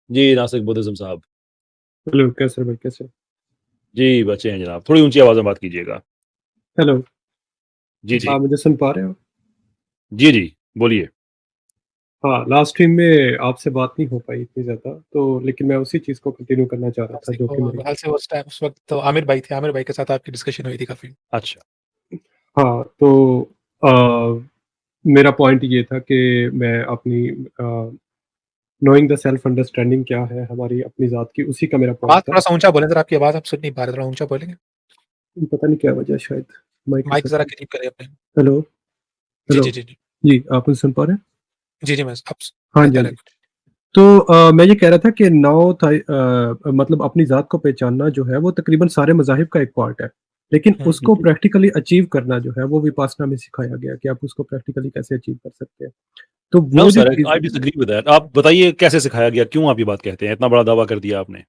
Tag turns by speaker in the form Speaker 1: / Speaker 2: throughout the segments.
Speaker 1: जी, Nashik Buddhism साहब।
Speaker 2: Hello, कैसे हो भाई, कैसे हो?
Speaker 1: जी, बचे हैं जनाब। थोड़ी ऊँची आवाज़ में बात कीजिएगा।
Speaker 2: हेलो,
Speaker 1: जी, जी।
Speaker 2: आप मुझे सुन पा रहे हो?
Speaker 1: जी, जी, बोलिए।
Speaker 2: हाँ, लास्ट टाइम में आपसे बात नहीं हो पाई इतनी ज़्यादा, तो लेकिन मैं उसी चीज़ को कंटिन्यू करना चाह रहा था
Speaker 3: नासिक
Speaker 2: जो
Speaker 3: वो
Speaker 2: कि मेरी।
Speaker 3: बहरहाल से उस वक़्त तो आमिर भाई थे, आमिर भाई के साथ आपकी डिस्कशन हुई थी काफ़ी।
Speaker 1: अच्छा,
Speaker 2: हाँ, तो मेरा पॉइंट ये था कि मैं अपनी नोइंग द सेल्फ अंडरस्टैंडिंग क्या है हमारी अपनी ज़ात की, उसी का मेरा पॉइंट
Speaker 3: आवाज़
Speaker 2: था।
Speaker 3: थोड़ा-सा ऊँचा बोलें ज़रा, आपकी आवाज़ हम सुन नहीं पा रहे, थोड़ा ऊँचा बोलेंगे?
Speaker 2: पता नहीं क्या वजह है, शायद माइक के
Speaker 3: माइक
Speaker 2: साथ
Speaker 3: ज़रा
Speaker 2: में।
Speaker 3: करीब करें अपने।
Speaker 2: हेलो,
Speaker 3: जी,
Speaker 2: हेलो।
Speaker 3: जी, जी, जी।
Speaker 2: जी, आप मुझे सुन पा रहे हैं?
Speaker 3: जी, जी, मैं अब स
Speaker 2: हाँ जी, हाँ
Speaker 3: बेहतर है
Speaker 2: जी।
Speaker 3: कुछ।
Speaker 2: तो मैं ये कह रहा था कि मतलब अपनी ज़ात को पहचानना जो है वो तकरीबन सारे मज़ाहिब का एक पार्ट है। लेकिन
Speaker 3: हुँ,
Speaker 1: हुँ,
Speaker 2: उसको
Speaker 1: हुँ।
Speaker 2: प्रैक्टिकली अचीव करना जो है वो विपासना में सिखाया गया कि आप उसको प्रैक्टिकली कैसे अचीव कर सकते हैं। तो
Speaker 1: नो
Speaker 2: वो जो
Speaker 1: sir,
Speaker 2: cheese
Speaker 1: I disagree with that. आप बताइए कैसे सिखाया गया? क्यों आप ये बात कहते हैं? इतना बड़ा दावा कर दिया आपने।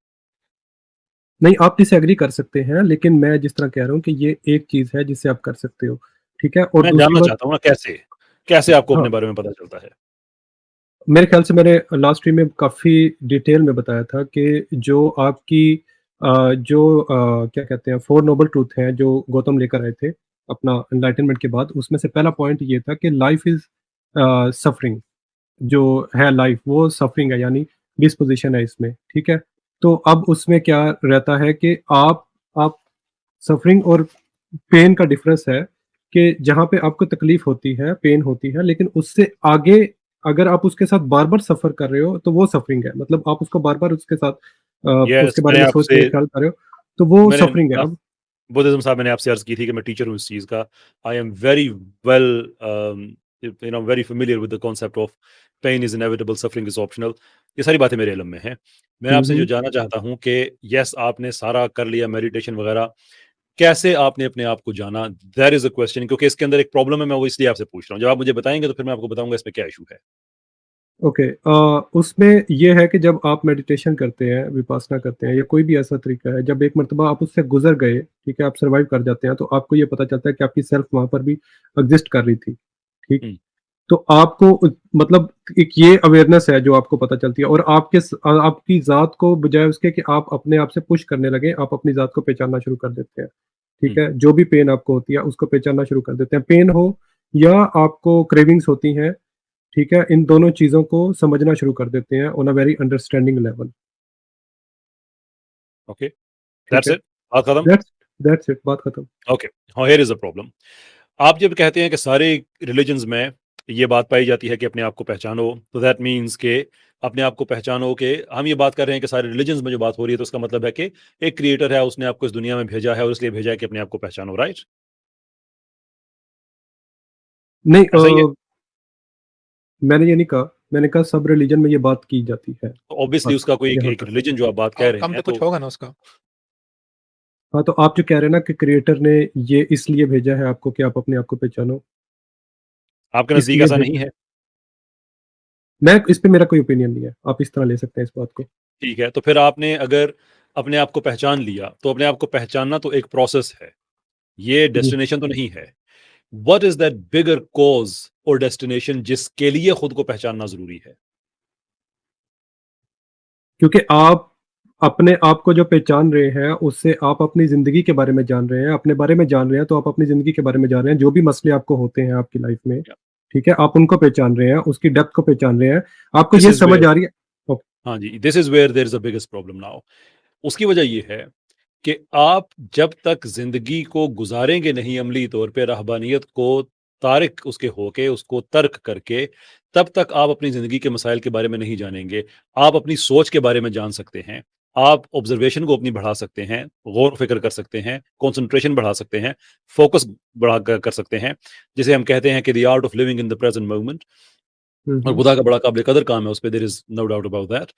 Speaker 2: नहीं, आप डिसएग्री कर सकते हैं, लेकिन मैं जिस तरह कह रहा हूँ कि ये एक चीज़ है जिससे आप कर सकते हो, ठीक है? और
Speaker 1: मैं
Speaker 2: दूसरी
Speaker 1: जानना
Speaker 2: बात।
Speaker 1: चाहता हूँ ना कैसे? कैसे आपको
Speaker 2: हाँ,
Speaker 1: अपने बारे में पता चलता है?
Speaker 2: मेरे ख़्याल से मैंने लास्ट वीक में काफ़ी डिटेल में बताया था कि जो आपकी क्या कहते हैं 4 नोबल ट्रूथ हैं जो गौतम लेकर आए थे अपना एनलाइटनमेंट के बाद, उसमें से पहला पॉइंट ये था कि लाइफ़ इज़ सफ़रिंग। जो है लाइफ़ वो सफ़रिंग है, यानी डिस्पोज़िशन है इसमें, ठीक है? तो अब उसमें क्या रहता है कि आप सफ़रिंग और पेन का डिफ़रेंस है कि जहाँ पे आपको तकलीफ़ होती है, पेन होती है, लेकिन उससे आगे अगर आप उसके साथ बार-बार सफ़र कर रहे हो, तो वो सफ़रिंग है। मतलब आप उसको बार-बार उसके साथ
Speaker 1: यस,
Speaker 2: उसके बारे में सोच रहे हो, ख़्याल कर रहे हो, तो वो
Speaker 1: मैंने
Speaker 2: सफ़रिंग है।
Speaker 1: ना
Speaker 2: अब
Speaker 1: बुद्धिज़्म साहब मैंने आपसे अर्ज़ की थी कि मैं टीचर हूँ इस चीज़ का। I am very well very familiar with the concept of pain is inevitable, suffering is optional. ये सारी बातें मेरे इल्म में हैं। मैं
Speaker 2: हुँ,
Speaker 1: आपसे जो
Speaker 2: हुँ।
Speaker 1: जानना चाहता हूँ कि येस आपने सारा कर लिया मेडिटेशन वग़ैरह, कैसे आपने अपने आप को जाना? दैट इज़ अ क्वेश्चन, क्योंकि इसके अंदर एक प्रॉब्लम है, मैं वो इसलिए आपसे पूछ रहा हूँ। जब आप मुझे बताएँगे तो फिर मैं आपको बताऊँगा इसमें क्या इश्यू है।
Speaker 2: ओके, उसमें ये है कि जब आप मेडिटेशन करते हैं, विपासना करते हैं या कोई भी ऐसा तरीका है, जब एक मर्तबा आप उससे गुज़र गए, ठीक है, आप सर्वाइव कर जाते हैं, तो आपको ये पता चलता है कि आपकी सेल्फ वहाँ पर भी एग्ज़िस्ट कर रही थी, ठीक?
Speaker 1: हुँ,
Speaker 2: तो आपको मतलब एक ये अवेयरनेस है जो आपको पता चलती है और आपकी ज़ात को बजाय उसके कि आप अपने आप से पुश करने लगें, आप अपनी ज़ात को पहचानना शुरू कर देते हैं, ठीक
Speaker 1: हुँ,
Speaker 2: है? जो भी पेन आपको होती है, उसको पहचानना शुरू कर देते हैं। पेन हो या आपको क्रेविंग्स होती हैं, ठीक है? इन दोनों चीज़ों को समझना शुरू कर देते हैं on a very understanding level,
Speaker 1: okay,
Speaker 2: ठीक
Speaker 1: दैट्स
Speaker 2: है?
Speaker 1: इट? बात खत्म?
Speaker 2: दैट्स इट, बात खत्म।
Speaker 1: Okay, now here is the problem. आप जब कहते हैं कि सारे रिलिजन्स में ये बात पाई जाती है कि अपने आप को पहचानो, तो दैट मीन्स के अपने आप को पहचानो कि हम ये बात कर रहे हैं कि सारे रिलिजन्स में जो बात हो रही है, तो उसका मतलब है कि एक क्रिएटर है, उसने आपको इस दुनिया में भेजा है और इसलिए भेजा है कि अपने आप को पहचानो, राइट?
Speaker 2: नहीं,
Speaker 1: ऐसा ही है?
Speaker 2: मैंने ये नहीं कहा, मैंने कहा सब रिलिजन में ये बात की जाती है,
Speaker 1: तो ऑब्वियसली
Speaker 2: बस
Speaker 1: उसका कोई एक
Speaker 2: यहाँ
Speaker 1: एक
Speaker 2: तक।
Speaker 1: रिलिजन जो आप बात कह रहे
Speaker 3: आउटकम
Speaker 1: हैं,
Speaker 3: तो कुछ
Speaker 1: तो
Speaker 3: होगा ना उसका।
Speaker 2: हाँ, तो आप जो कह रहे हैं ना कि क्रिएटर ने ये इसलिए भेजा है आपको कि आप अपने आप को पहचानो,
Speaker 1: आपके नज़दीक
Speaker 2: इसलिए
Speaker 1: ऐसा नहीं
Speaker 2: भेजा।
Speaker 1: है?
Speaker 2: मैं इस पे मेरा कोई ओपिनियन नहीं है, आप इस तरह ले सकते हैं इस बात को।
Speaker 1: ठीक है, तो फिर आपने अगर अपने आप को पहचान लिया, तो अपने आप को पहचानना तो एक प्रोसेस है, ये
Speaker 2: जी,
Speaker 1: डेस्टिनेशन तो नहीं है। What is that bigger cause और डेस्टिनेशन जिसके लिए खुद को पहचानना ज़रूरी है?
Speaker 2: क्योंकि आप अपने आप को जो पहचान रहे हैं, उससे आप अपनी ज़िंदगी के बारे में जान रहे हैं, अपने बारे में जान रहे हैं, तो आप अपनी ज़िंदगी के बारे में जान रहे हैं, जो भी मसले आपको होते हैं आपकी लाइफ़ में, ठीक है? आप उनको पहचान रहे हैं, उसकी डेप्थ को पहचान रहे हैं, आपको
Speaker 1: दिस
Speaker 2: ये
Speaker 1: इज़
Speaker 2: समझ
Speaker 1: वेयर
Speaker 2: आ रही है। ओके,
Speaker 1: हाँ जी, this is where there is the biggest problem now. उसकी वजह ये है कि आप जब तक ज़िंदगी को गुज़ारेंगे नहीं अमली तौर पे, रहबानियत को तारिक उसके होके, उसको तर्क करके, तब तक आप अपनी ज़िंदगी के मसाइल के बारे में नहीं जानेंगे। आप अपनी सोच के बारे में जान सकते हैं, आप ऑब्ज़र्वेशन को अपनी बढ़ा सकते हैं, गौर-फ़िक्र कर सकते हैं, कंसंट्रेशन बढ़ा सकते हैं, फ़ोकस बढ़ा कर सकते हैं, जिसे हम कहते हैं कि the art of living in the present moment.
Speaker 2: Hmm,
Speaker 1: और
Speaker 2: हुँ,
Speaker 1: बुधा का बड़ा काबिल कदर काम है, उसपे there is no doubt about that.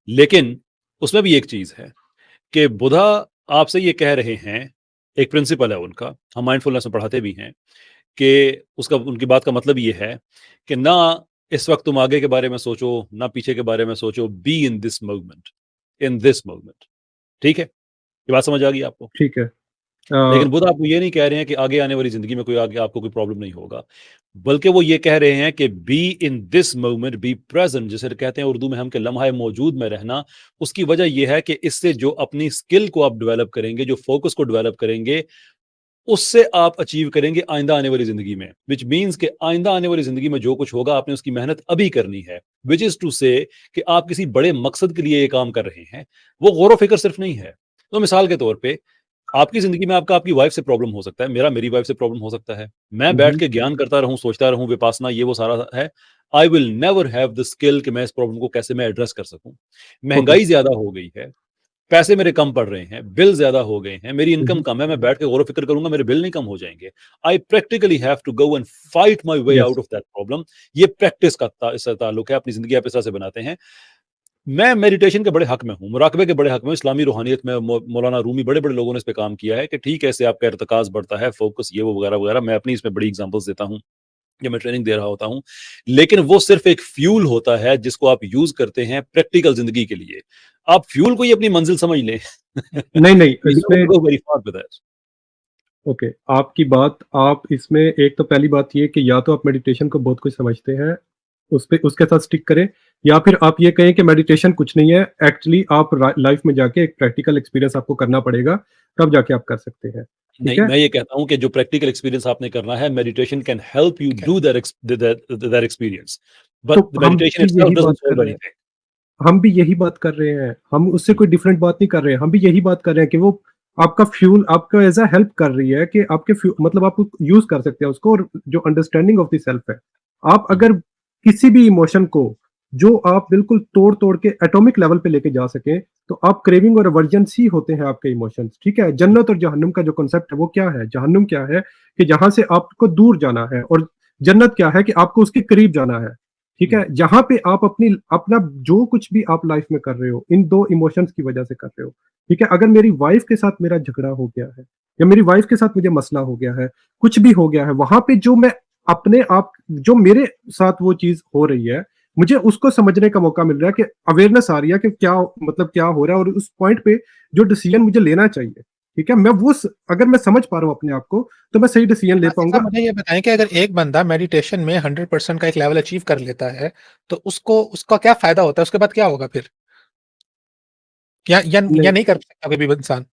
Speaker 1: लेकिन उसमें भी एक चीज़ है कि बुधा आपसे ये कह रहे हैं, एक प्रिंसिपल है उनका, हम माइंडफुलनेस में पढ़ाते भी हैं कि उसका उनकी बात का मतलब ये है कि ना इस वक़्त तुम आगे के बारे में सोचो, ना पीछे के बारे में सोचो, B in this moment, in this moment. ठीक है? ये बात समझ आ गई आपको?
Speaker 2: ठीक है।
Speaker 1: लेकिन बुद्ध आपको ये नहीं कह रहे हैं कि आगे आने वाली ज़िंदगी में कोई आगे आपको कोई प्रॉब्लम नहीं होगा। बल्कि वो ये कह रहे हैं कि be in this moment, be present, जिसे कहते हैं उर्दू में हम कि लम्हा मौजूद में रहना। उसकी वजह ये है कि इससे जो अपनी स्किल को आप डेवलप करेंगे, जो फ़ोकस को डेवलप करेंगे, उससे आप अचीव करेंगे आइंदा आने वाली ज़िंदगी में। व्हिच मीन्स कि आइंदा आने वाली ज़िंदगी में जो कुछ होगा, आपने उसकी मेहनत अभी करनी है। व्हिच इज़ टू से कि आप किसी बड़े मकसद के लिए ये काम कर रहे हैं। वो गौर-व-फ़िक्र सिर्फ़ नहीं है। तो मिसाल के तौर पे आपकी ज़िंदगी में आपकी वाइफ़ से प्रॉब्लम हो सकता है, मेरा मेरी वाइफ़ से प्रॉब्लम हो सकता है। मैं बैठ
Speaker 2: हुँ,
Speaker 1: के ज्ञान करता रहूँ, सोचता रहूँ, विपासना ये वो सारा है। I will never have the skill कि मैं इस प्रॉब्लम को कैसे मैं एड्रेस कर सकूँ।
Speaker 2: ओके।
Speaker 1: महँगाई ज़्यादा हो गई है, पैसे मेरे कम पड़ रहे हैं, बिल ज़्यादा हो गए हैं, मेरी
Speaker 2: हुँ,
Speaker 1: इनकम
Speaker 2: हुँ।
Speaker 1: कम है, मैं बैठ के गौर-व-फ़िक्र करूँगा, मेरे बिल नहीं कम हो जाएँगे। I practically have to go and fight my way
Speaker 2: yes.
Speaker 1: Out of that problem. ये प्रैक्टिस का इससे ताल्लुक है, अपनी ज़िंदगी आप इस तरह से बनाते हैं। मैं मेडिटेशन के बड़े हक में हूँ, मुराकबे के बड़े हक में हूँ, इस्लामी रूहानियत में मौलाना रूमी बड़े-बड़े लोगों ने इस पे काम किया है कि ठीक है, इससे आपका इर्तिकाज़ बढ़ता है, फ़ोकस ये वो वगैरह-वगैरह। मैं अपनी इसमें बड़ी एग्ज़ाम्पल्स देता हूँ, जब मैं ट्रेनिंग दे रहा होता हूँ। लेकिन वो सिर्फ़ एक फ्यूल होता है जिसको आप यूज़ करते हैं प्रैक्टिकल ज़िंदगी के लिए। आप फ्यूल को ही अपनी मंज़िल समझ लें।
Speaker 2: नहीं, नहीं,
Speaker 1: यू डोंट हैव
Speaker 2: इसमें
Speaker 1: to go very far with that.
Speaker 2: Okay, आपकी बात आप इसमें एक तो पहली बात ये कि या तो आप मेडिटेशन को बहुत कुछ समझते हैं, उसके साथ स्टिक करें, या फिर आप ये कहें कि मेडिटेशन कुछ नहीं है, एक्चुअली आप लाइफ में जाके एक प्रैक्टिकल एक्सपीरियंस आपको करना पड़ेगा, तब जाके आप कर सकते हैं। ठीक
Speaker 1: नहीं,
Speaker 2: है?
Speaker 1: मैं ये कहता हूँ कि जो प्रैक्टिकल एक्सपीरियंस आपने करना है, मेडिटेशन कैन हेल्प यू
Speaker 3: ठीक है।
Speaker 1: डू दैट एक्सपीरियंस,
Speaker 2: तो
Speaker 1: बट द
Speaker 2: हम
Speaker 1: मेडिटेशन
Speaker 2: भी
Speaker 1: इटसेल्फ
Speaker 2: यही बात
Speaker 1: डज़न्ट
Speaker 2: कर
Speaker 1: सॉल्व
Speaker 2: रहे हैं।
Speaker 1: एनीथिंग।
Speaker 2: हम भी यही बात कर रहे हैं। हम उससे कोई डिफरेंट बात नहीं कर रहे हैं। हम भी यही बात कर रहे हैं कि वो आपका फ्यूल आपका एज़ अ हेल्प कर रही है कि आपके मतलब आप यूज़ कर सकते हैं उसको, और जो अंडरस्टैंडिंग ऑफ द सेल्फ है। आप
Speaker 1: हुँ,
Speaker 2: अगर किसी भी इमोशन को जो आप बिल्कुल तोड़-तोड़ के एटॉमिक लेवल पे लेके जा सकें, तो आप क्रेविंग और अवर्जेंस ही होते हैं आपके इमोशंस, ठीक है?
Speaker 1: हुँ,
Speaker 2: जन्नत और जहन्नुम का जो कॉन्सेप्ट है वो क्या है? जहन्नुम क्या है कि जहाँ से आपको दूर जाना है, और जन्नत क्या है कि आपको उसके करीब जाना है। ठीक
Speaker 1: हुँ,
Speaker 2: है? जहाँ पे आप अपना जो कुछ भी आप लाइफ में कर रहे हो, इन 2 इमोशंस की वजह से कर रहे हो। ठीक है? अगर मेरी वाइफ़ के साथ मेरा झगड़ा हो गया है, या मेरी वाइफ़ के साथ मुझे मसला हो गया है, कुछ भी हो गया है, वहाँ पे जो मैं अपने आप जो मेरे साथ वो चीज़ हो रही है, मुझे उसको समझने का मौका मिल रहा है कि अवेयरनेस आ रही है कि क्या मतलब क्या हो रहा है, और उस पॉइंट पे जो डिसीज़न मुझे लेना चाहिए, ठीक है? मैं वो अगर मैं समझ पा रहा हूँ अपने आप को, तो मैं सही डिसीज़न ले
Speaker 3: आसिफ साहब
Speaker 2: पाऊँगा।
Speaker 3: मुझे ये बताएँ कि अगर एक बंदा मेडिटेशन में 100% का एक लेवल अचीव कर लेता है, तो उसको उसका क्या फ़ायदा होता है? उसके बाद क्या होगा फिर? या
Speaker 2: नहीं,
Speaker 3: नहीं कर सकता कोई भी इंसान?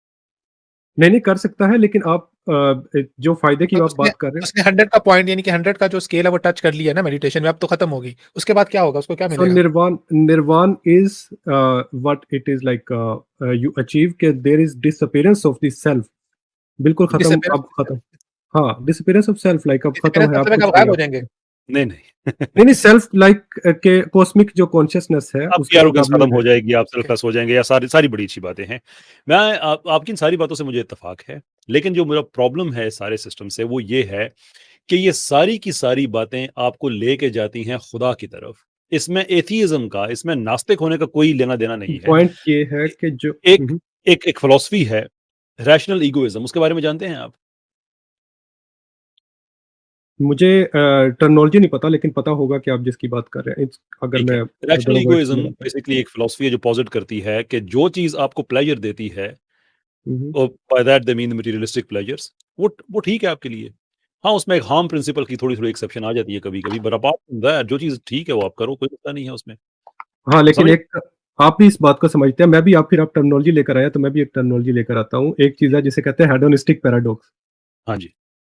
Speaker 2: नहीं, नहीं कर सकता है, लेकिन आप जो फ़ायदे की
Speaker 3: तो
Speaker 2: आप
Speaker 3: उसने
Speaker 2: बात कर रहे हैं।
Speaker 3: उसने 100 का पॉइंट यानी कि 100 का जो स्केल है वो टच कर लिया ना मेडिटेशन में, अब तो खत्म होगी। उसके बाद क्या होगा? उसको क्या
Speaker 2: So
Speaker 3: मिलेगा?
Speaker 2: nirvan is what it is like, you achieve कि there is disappearance of the self, बिल्कुल खत्म,
Speaker 3: डिसअपियरेंस
Speaker 2: अब खत्म। हाँ, disappearance of self, like अब खत्म
Speaker 3: डिसअपियरेंस
Speaker 2: है, अब
Speaker 3: मतलब है कि
Speaker 2: कुछ
Speaker 3: आप
Speaker 2: नहीं
Speaker 3: गायब
Speaker 2: है
Speaker 3: हो
Speaker 2: आपके
Speaker 3: जाएँगे।
Speaker 2: पास।
Speaker 1: नहीं, नहीं।
Speaker 2: नहीं, नहीं, सेल्फ लाइक के कॉस्मिक जो कॉन्शियसनेस है
Speaker 1: आपकी
Speaker 2: उसके बाद
Speaker 1: एरोगेंस
Speaker 2: आप नहीं
Speaker 1: खत्म हो
Speaker 2: रहेंगे।
Speaker 1: जाएगी, आप
Speaker 3: ओके।
Speaker 1: सेल्फलेस हो जाएँगे, या सारी सारी बड़ी अच्छी बातें हैं। मैं आप आपकी इन सारी बातों से मुझे इत्तेफ़ाक है, लेकिन जो मेरा प्रॉब्लम है इस सारे सिस्टम से वो ये है कि ये सारी की सारी बातें आपको लेके जाती हैं खुदा की तरफ। इसमें एथियज़्म का, इसमें नास्तिक होने का कोई लेना-देना नहीं है।
Speaker 2: पॉइंट ये है
Speaker 1: ए
Speaker 2: कि जो
Speaker 1: एक एक फिलॉसफी है, रैशनल इगोइज़्म, उसके बारे में जानते हैं आप?
Speaker 2: मुझे टर्मिनोलॉजी नहीं पता, लेकिन पता होगा कि आप जिसकी बात कर रहे हैं। अगर
Speaker 1: ठीक है।
Speaker 2: मैं
Speaker 1: रैशनल
Speaker 2: दोनों वर्ड्स
Speaker 1: इगोइज़्म
Speaker 2: मिलाता हूँ।
Speaker 1: बेसिकली एक फिलॉसफी है जो पॉज़िट करती है कि जो चीज़ आपको प्लेज़र देती है,
Speaker 2: hmm, hmm.
Speaker 1: By that they mean the materialistic pleasures, वो ठीक है आपके लिए। हाँ, उसमें एक हार्म प्रिंसिपल की थोड़ी-थोड़ी एक्सेप्शन आ जाती है कभी-कभी, बट अपार्ट फ्रॉम दैट जो चीज़ ठीक है वो आप करो, कोई मसला नहीं है उसमें।
Speaker 2: हाँ, लेकिन
Speaker 1: समझ
Speaker 2: एक आप भी इस बात को समझते हैं, मैं भी आप फिर आप टर्मिनोलॉजी लेकर आए हैं, तो मैं भी एक टर्मिनोलॉजी लेकर आता हूँ। एक चीज़ है जिसे कहते हैं हेडोनिस्टिक पैराडॉक्स,
Speaker 1: हाँ जी।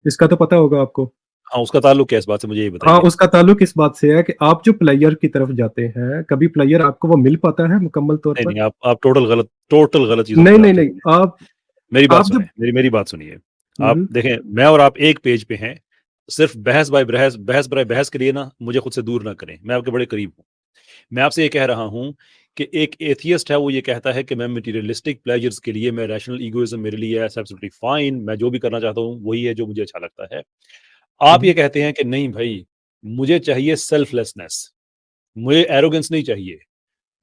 Speaker 2: इसका तो पता होगा आपको?
Speaker 1: हाँ, उसका ताल्लुक क्या है इस बात से मुझे ये
Speaker 2: हाँ,
Speaker 1: बताइए?
Speaker 2: उसका ताल्लुक इस बात से है कि आप जो प्लेयर की तरफ जाते हैं, कभी प्लेयर आपको वो मिल पाता है मुकम्मल तौर
Speaker 1: नहीं,
Speaker 2: पर?
Speaker 1: नहीं, आप टोटल गलत चीज़ों
Speaker 2: नहीं,
Speaker 1: पे आप
Speaker 2: नहीं, नहीं,
Speaker 1: चल रहे हैं। मेरी बात
Speaker 2: आप
Speaker 1: सुनें,
Speaker 2: जब
Speaker 1: मेरी बात सुनिए।
Speaker 2: हुँ,
Speaker 1: आप
Speaker 2: हुँ,
Speaker 1: देखें, मैं और आप एक पेज पे हैं, सिर्फ़ बहस बराए बहस के लिए ना मुझे खुद से दूर ना करें, मैं आपके बड़े करीब हूँ। मैं आपसे ये कह रहा हूँ कि एक एथियस्ट है, वो ये कहता है कि मैं मटेरियलिस्टिक प्लेजर्स के लिए मैं रैशनल इगोइज़्म मेरे लिए इट्स एब्सोल्यूटली फाइन, मैं जो भी करना चाहता हूँ, वही है जो मुझे अच्छा लगता है।
Speaker 2: हुँ,
Speaker 1: आप ये
Speaker 2: हुँ,
Speaker 1: कहते हैं कि नहीं भई, मुझे चाहिए सेल्फलेसनेस, मुझे एरोगेंस नहीं चाहिए।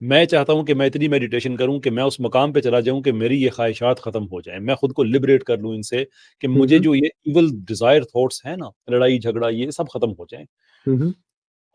Speaker 1: मैं चाहता हूँ कि मैं इतनी मेडिटेशन करूँ कि मैं उस मकाम पे चला जाऊँ कि मेरी ये ख़्वाहिशात ख़त्म हो जाएँ। मैं खुद को लिबरेट कर लूँ इनसे कि
Speaker 2: हुँ,
Speaker 1: मुझे
Speaker 2: हुँ,
Speaker 1: जो ये इविल डिज़ायर थॉट्स हैं ना, लड़ाई-झगड़ा ये सब ख़त्म हो जाएँ।
Speaker 2: हुँ, hmm,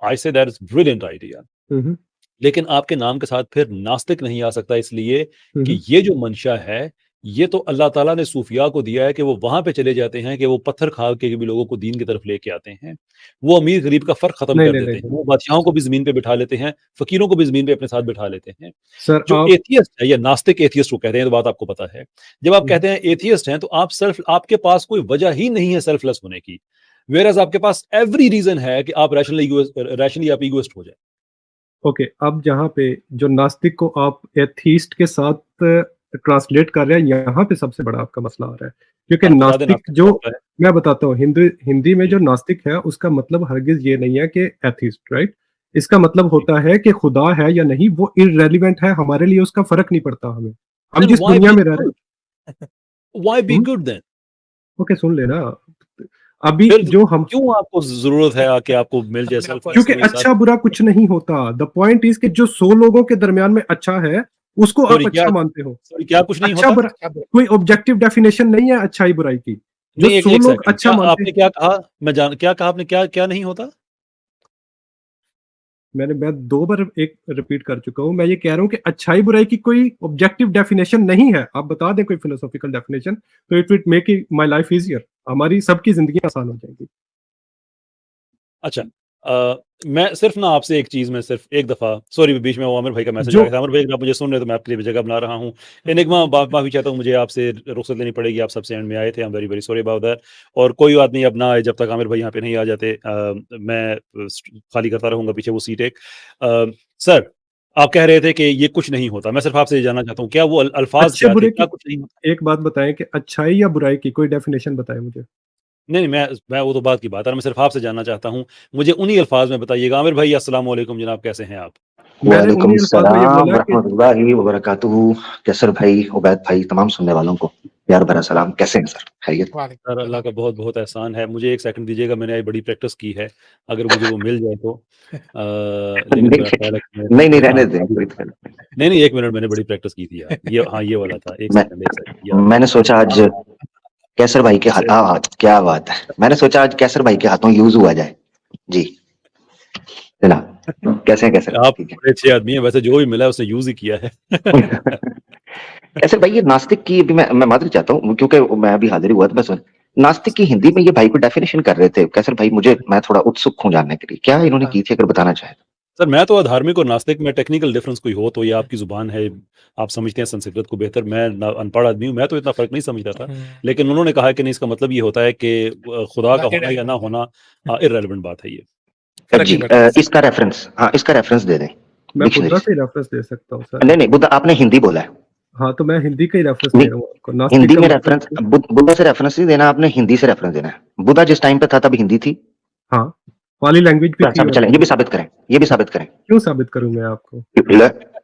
Speaker 1: I say that is brilliant idea.
Speaker 2: Hmm, hmm,
Speaker 1: लेकिन आपके नाम के साथ फिर नास्तिक नहीं आ सकता, इसलिए
Speaker 2: हुँ,
Speaker 1: कि
Speaker 2: हुँ,
Speaker 1: ये जो मंशा है, ये तो अल्लाह ताला ने सूफिया को दिया है कि वो वहां पे चले जाते हैं कि वो पत्थर खा के भी लोगों को दीन की तरफ लेके आते हैं। वो अमीर गरीब का फर्क खत्म
Speaker 2: नहीं,
Speaker 1: कर
Speaker 2: नहीं,
Speaker 1: देते
Speaker 2: नहीं,
Speaker 1: हैं।
Speaker 2: नहीं।
Speaker 1: वो बादशाहों को भी जमीन पे बिठा लेते हैं, फकीरों को भी जमीन पे अपने साथ बिठा लेते हैं।
Speaker 2: सर
Speaker 1: जो
Speaker 2: आप
Speaker 1: एथियस्ट है या नास्तिक एथियस्ट को कहते हैं, तो बात आपको पता है। जब आप कहते हैं एथियस्ट हैं, तो आपके पास कोई वजह ही नहीं है सेल्फलेस होने की। वेयरएज़ आपके पास एवरी रीजन है कि आप रैशनली आप ईगोइस्ट हो जाए।
Speaker 2: ओके, अब जहाँ पे जो नास्तिक को आप एथीस्ट के साथ ट्रांसलेट कर रहे हैं, यहाँ पे सबसे बड़ा आपका मसला आ रहा है। क्योंकि
Speaker 1: आप बता दें
Speaker 2: नास्तिक
Speaker 1: नास्तिक
Speaker 2: जो
Speaker 1: क्या होता है?
Speaker 2: मैं बताता हूँ, हिंदी में
Speaker 1: जी।
Speaker 2: जो नास्तिक है उसका मतलब हरगिज़ ये नहीं है कि एथीस्ट, राइट? इसका मतलब होता है कि खुदा है या नहीं वो इर्रेलेवेंट है, हमारे लिए उसका फ़र्क नहीं पड़ता हमें। हम
Speaker 1: Then
Speaker 2: जिस
Speaker 1: why
Speaker 2: दुनिया
Speaker 1: be
Speaker 2: में रह रहे
Speaker 1: good? Why be
Speaker 2: hmm,
Speaker 1: good then?
Speaker 2: Okay सुन लेना। अभी
Speaker 1: फिर
Speaker 2: जो हम
Speaker 1: क्यों आपको ज़रूरत है कि आपको मिल जाए
Speaker 3: अपने आप को
Speaker 1: सेल्फलेस
Speaker 2: क्योंकि
Speaker 1: मेरे साथ?
Speaker 2: अच्छा बुरा कुछ नहीं होता। द पॉइंट इज़ कि जो 100 लोगों के दरमियान में अच्छा है, उसको आप अच्छा मानते हो।
Speaker 1: सॉरी क्या कुछ नहीं
Speaker 2: अच्छा
Speaker 1: होता?
Speaker 2: बुरा कोई ऑब्जेक्टिव डेफिनेशन नहीं है अच्छाई बुराई की। जो
Speaker 1: नहीं,
Speaker 2: 100
Speaker 1: एक
Speaker 2: लोग
Speaker 1: सेकंड,
Speaker 2: अच्छा
Speaker 1: क्या
Speaker 2: मानते
Speaker 1: आपने क्या कहा? क्या कहा आपने, क्या नहीं होता?
Speaker 2: मैं 2 बार एक रिपीट कर चुका हूँ। मैं ये कह रहा हूँ कि अच्छाई बुराई की कोई ऑब्जेक्टिव डेफिनेशन नहीं है। आप बता दें कोई फिलोसॉफिकल डेफिनेशन, तो it will make my life easier. हमारी सबकी ज़िंदगी आसान हो जाएगी।
Speaker 1: अच्छा, मैं सिर्फ ना आपसे एक चीज़, मैं सिर्फ एक दफ़ा, सॉरी बीच में वो आमिर भाई का मैसेज आ
Speaker 2: जो
Speaker 1: गया था। आमिर भाई अगर आप मुझे सुन रहे हो तो मैं आपके लिए भी जगह बना रहा हूँ। एनिग्मा माफ़ी चाहता हूँ, मुझे आपसे रुख़्सत लेनी पड़ेगी, आप सबसे एंड में आए थे। आई am very very sorry about that. और कोई बात नहीं, अब ना आए जब तक आमिर भाई यहाँ पे नहीं आ जाते। मैं खाली करता रहूँगा पीछे वो सीट एक। सर, आप कह रहे थे कि ये कुछ नहीं होता। मैं सिर्फ आपसे ये जानना चाहता हूँ, क्या वो अल्फ़ाज़
Speaker 2: अच्छे
Speaker 1: क्या थे?
Speaker 2: बुरे
Speaker 1: क्या
Speaker 2: की
Speaker 1: कुछ नहीं होता?
Speaker 2: एक बात बताएँ कि अच्छाई या बुराई की कोई डेफिनेशन बताएँ मुझे।
Speaker 1: नहीं, मैं वो तो बात की बात है, मैं सिर्फ आपसे जानना चाहता हूँ। मुझे उन्हीं अल्फ़ाज़ में बताइएगा। आमिर भाई अस्सलाम वालेकुम जनाब, कैसे हैं आप?
Speaker 2: मैंने
Speaker 4: वालेकुम
Speaker 2: उन्हीं अल्फाज में ये
Speaker 4: सलाम
Speaker 2: बोला कि
Speaker 4: रहमतुल्लाहि व बरकातुहू। कैसर भाई, उबैद भाई, तमाम सुनने वालों को प्यार भरा सलाम। कैसे हैं सर? खैरियत?
Speaker 1: सर
Speaker 3: वालेकुम
Speaker 1: अल्लाह
Speaker 3: सलाम।
Speaker 1: का बहुत-बहुत एहसान है। मुझे 1 सेकंड दीजिएगा, मैंने आज बड़ी प्रैक्टिस की है, अगर मुझे वो मिल जाए तो। लेकिन मेरा ख़्याल है कि
Speaker 4: नहीं, नहीं
Speaker 1: हाँ,
Speaker 4: रहने दें,
Speaker 1: अभी
Speaker 4: कोई तकलीफ नहीं।
Speaker 1: नहीं, 1 मिनट, मैंने बड़ी प्रैक्टिस की थी यार। ये हाँ, ये वाला था। 1
Speaker 4: मैं
Speaker 1: सेकंड, 1 सेकंड याद
Speaker 4: मैंने सोचा आज
Speaker 1: हाँ,
Speaker 4: कैसर भाई के
Speaker 1: से
Speaker 4: क्या बात है। मैंने सोचा आज कैसर भाई के हाथों यूज़ हुआ जाए। जी, जनाब। कैसे हैं कैसर भाई?
Speaker 1: आप
Speaker 4: ठीक है।
Speaker 1: बड़े अच्छे आदमी हैं, वैसे जो भी मिला है उसने यूज़ ही किया है।
Speaker 4: कैसर भाई, ये नास्तिक की अभी मैं माफ़ी चाहता हूँ क्योंकि मैं अभी हाज़िर ही हुआ था बस। नास्तिक की हिंदी में ये भाई को डेफिनेशन कर रहे थे। कैसर भाई, मैं थोड़ा उत्सुक हूँ जानने के लिए। क्या इन्होंने
Speaker 3: हाँ,
Speaker 4: की थी, अगर बताना चाहें तो?
Speaker 1: सर मैं तो अधार्मिक और नास्तिक में टेक्निकल डिफरेंस कोई हो तो ये आपकी ज़ुबान है, आप समझते हैं संस्कृत को बेहतर, मैं अनपढ़ आदमी हूँ, मैं तो इतना फ़र्क नहीं समझता था।
Speaker 3: हुँ,
Speaker 1: लेकिन उन्होंने कहा कि नहीं, इसका मतलब ये होता है कि खुदा का होना या ना
Speaker 3: इर्रेलेवेंट है,
Speaker 1: होना इर्रेलेवेंट बात है ये।
Speaker 3: फ़र्क
Speaker 4: जी,
Speaker 3: नहीं पड़ता इससे।
Speaker 4: इसका रेफरेंस, हाँ, इसका रेफरेंस दे दें
Speaker 2: मैं
Speaker 4: डिक्शनरी
Speaker 2: बुद्धा
Speaker 4: से।
Speaker 2: से रेफरेंस दे सकता हूँ सर।
Speaker 4: नहीं, नहीं, बुद्धा आपने हिंदी बोला है।
Speaker 2: हाँ, तो मैं हिंदी का ही रेफरेंस दे
Speaker 4: नहीं,
Speaker 2: रहा हूँ आपको। नास्तिक
Speaker 4: हिंदी
Speaker 2: का
Speaker 4: में
Speaker 2: मतलब
Speaker 4: रेफरेंस बुद्धा से रेफरेंस नहीं देना, आपने हिंदी से रेफरेंस देना है। बुद्धा जिस टाइम पे था तब हिंदी थी।
Speaker 2: हाँ, पाली लैंग्वेज भी थी
Speaker 4: साबित
Speaker 2: और
Speaker 4: चलें, ये भी साबित करें, ये भी साबित करें।
Speaker 2: क्यों साबित करूँ मैं आपको?